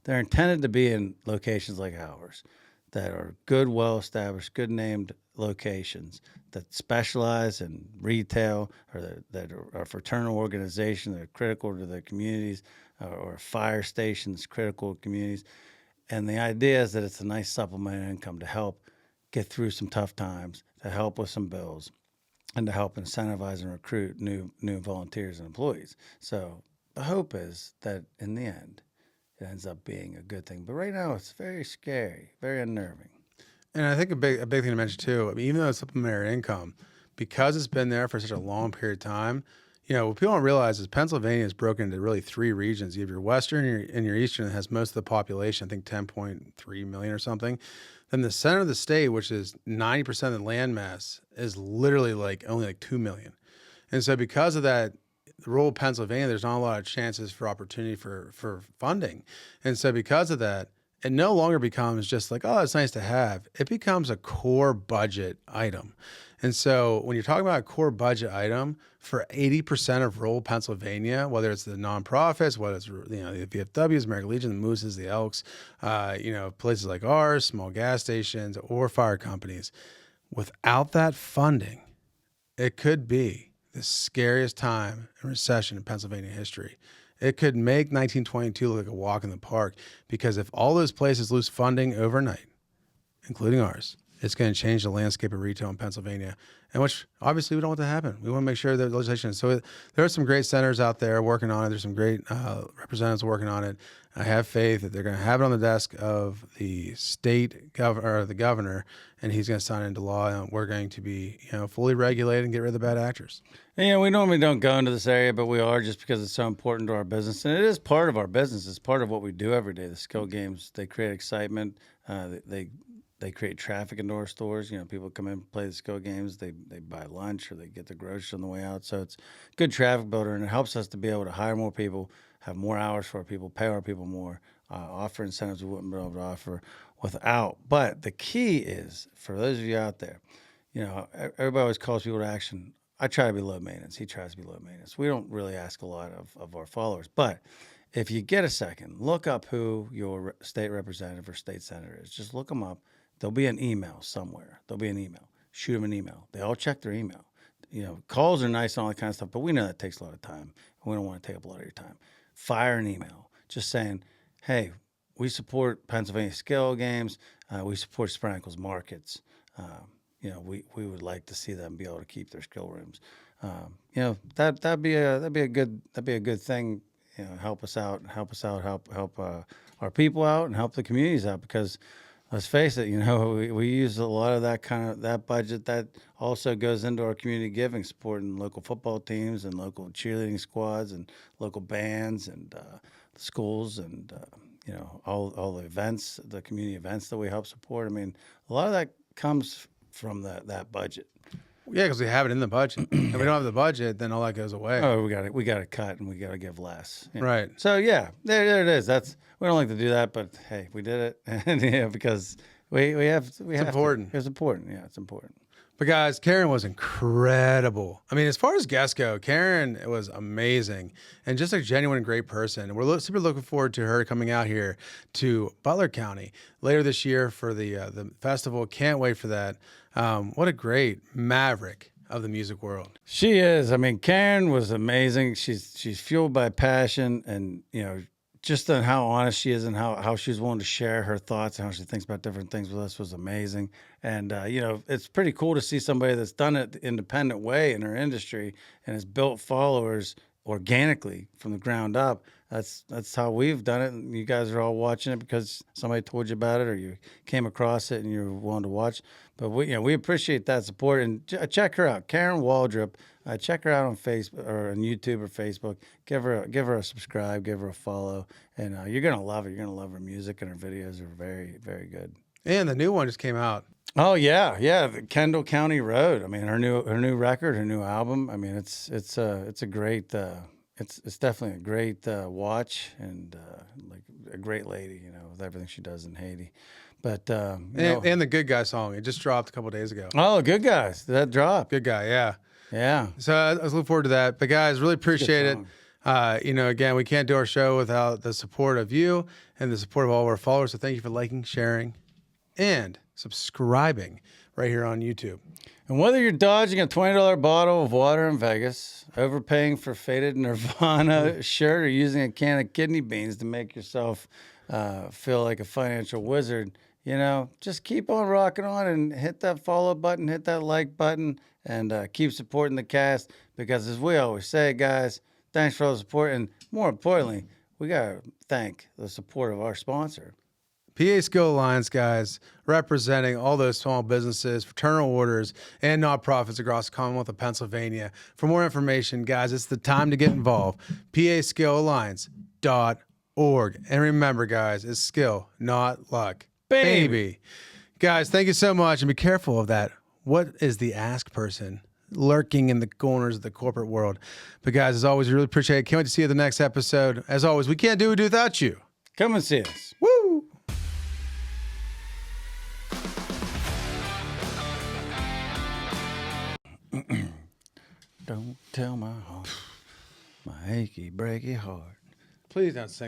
they're intended to be in locations like ours that are good, well-established, good-named locations that specialize in retail, or that are a fraternal organization that are critical to their communities, or a fire station that's critical to communities. And the idea is that it's a nice supplemental income to help get through some tough times, to help with some bills, and to help incentivize and recruit new volunteers and employees. So the hope is that in the end, it ends up being a good thing. But right now, it's very scary, very unnerving. And I think a big thing to mention too, I mean, even though it's supplementary income, because it's been there for such a long period of time, what people don't realize is Pennsylvania is broken into really three regions. You have your western and your eastern that has most of the population, I think 10.3 million or something. Then the center of the state, which is 90% of the land mass, is literally only like 2 million. And so because of that, rural Pennsylvania, there's not a lot of chances for opportunity for funding. And so because of that, it no longer becomes just like, oh, it's nice to have. It becomes a core budget item. And so when you're talking about a core budget item for 80% of rural Pennsylvania, whether it's the nonprofits, whether it's the VFWs, American Legion, the Mooses, the Elks, places like ours, small gas stations, or fire companies, without that funding, it could be the scariest time in recession in Pennsylvania history. It could make 1922 look like a walk in the park, because if all those places lose funding overnight, including ours, it's going to change the landscape of retail in Pennsylvania, and which obviously we don't want to happen. We want to make sure that legislation. So there are some great centers out there working on it. There's some great representatives working on it. I have faith that they're going to have it on the desk of the state governor, or the governor, and he's going to sign it into law, and we're going to be fully regulated and get rid of the bad actors. And, we normally don't go into this area, but we are, just because it's so important to our business. And it is part of our business. It's part of what we do every day. The skill games, they create excitement. They create traffic into our stores. People come in, play the skill games. They buy lunch, or they get the groceries on the way out. So it's a good traffic builder, and it helps us to be able to hire more people, have more hours for our people, pay our people more, offer incentives we wouldn't be able to offer without. But the key is, for those of you out there, everybody always calls people to action. I try to be low maintenance. He tries to be low maintenance. We don't really ask a lot of our followers. But if you get a second, look up who your state representative or state senator is. Just look them up. There'll be an email somewhere. Shoot them an email. They all check their email. Calls are nice and all that kind of stuff, but we know that takes a lot of time. We don't want to take up a lot of your time. Fire an email just saying, hey, we support Pennsylvania Skill Games. We support Sprankle's Markets. We would like to see them be able to keep their skill rooms. That'd be a good thing. help us out, help our people out, and help the communities out. Because let's face it, we use a lot of that budget that also goes into our community giving, supporting local football teams and local cheerleading squads and local bands and schools and all the events, the community events that we help support. I mean, a lot of that comes from that budget. Yeah, because we have it in the budget. If we don't have the budget, then all that goes away. Oh, we got to cut and we got to give less. Right. So yeah, there it is. We don't like to do that, but hey, we did it, and because we have It's important. It's important. Yeah, it's important. But guys, Karen was incredible. I mean, as far as guests go, Karen was amazing and just a genuine great person. And we're super looking forward to her coming out here to Butler County later this year for the festival. Can't wait for that. What a great maverick of the music world. She is. I mean, Karen was amazing. She's fueled by passion, and just on how honest she is and how she's willing to share her thoughts and how she thinks about different things with us was amazing. And, it's pretty cool to see somebody that's done it the independent way in her industry and has built followers organically from the ground up. That's how we've done it. And you guys are all watching it because somebody told you about it or you came across it and you're willing to watch. But we appreciate that support. And check her out, Karen Waldrup. Check her out on Facebook or on YouTube or Facebook. Give her a subscribe, give her a follow, and you're gonna love it. You're gonna love her music, and her videos are very, very good. And the new one just came out. Oh yeah, the Kendall County Road. I mean, her new record, her new album. I mean, it's a great. It's definitely a great watch and like a great lady. With everything she does in Haiti. But and the Good Guy song, it just dropped a couple days ago. Oh, Good Guys, that dropped. Good Guy, yeah. Yeah. So I was looking forward to that. But guys, really appreciate it. Again, we can't do our show without the support of you and the support of all of our followers. So thank you for liking, sharing, and subscribing right here on YouTube. And whether you're dodging a $20 bottle of water in Vegas, overpaying for faded Nirvana shirt, or using a can of kidney beans to make yourself feel like a financial wizard, just keep on rocking on and hit that follow button, hit that like button, and keep supporting the cast. Because as we always say, guys, thanks for all the support. And more importantly, we got to thank the support of our sponsor. PA Skill Alliance, guys, representing all those small businesses, fraternal orders, and nonprofits across the Commonwealth of Pennsylvania. For more information, guys, it's the time to get involved. PASkillalliance.org. And remember, guys, it's skill, not luck. Baby. Guys, thank you so much. And be careful of that. What is the ask person lurking in the corners of the corporate world? But guys, as always, we really appreciate it. Can't wait to see you at the next episode. As always, we can't do it without you. Come and see us. Woo! Don't tell my heart, my achy, breaky heart. Please don't sing.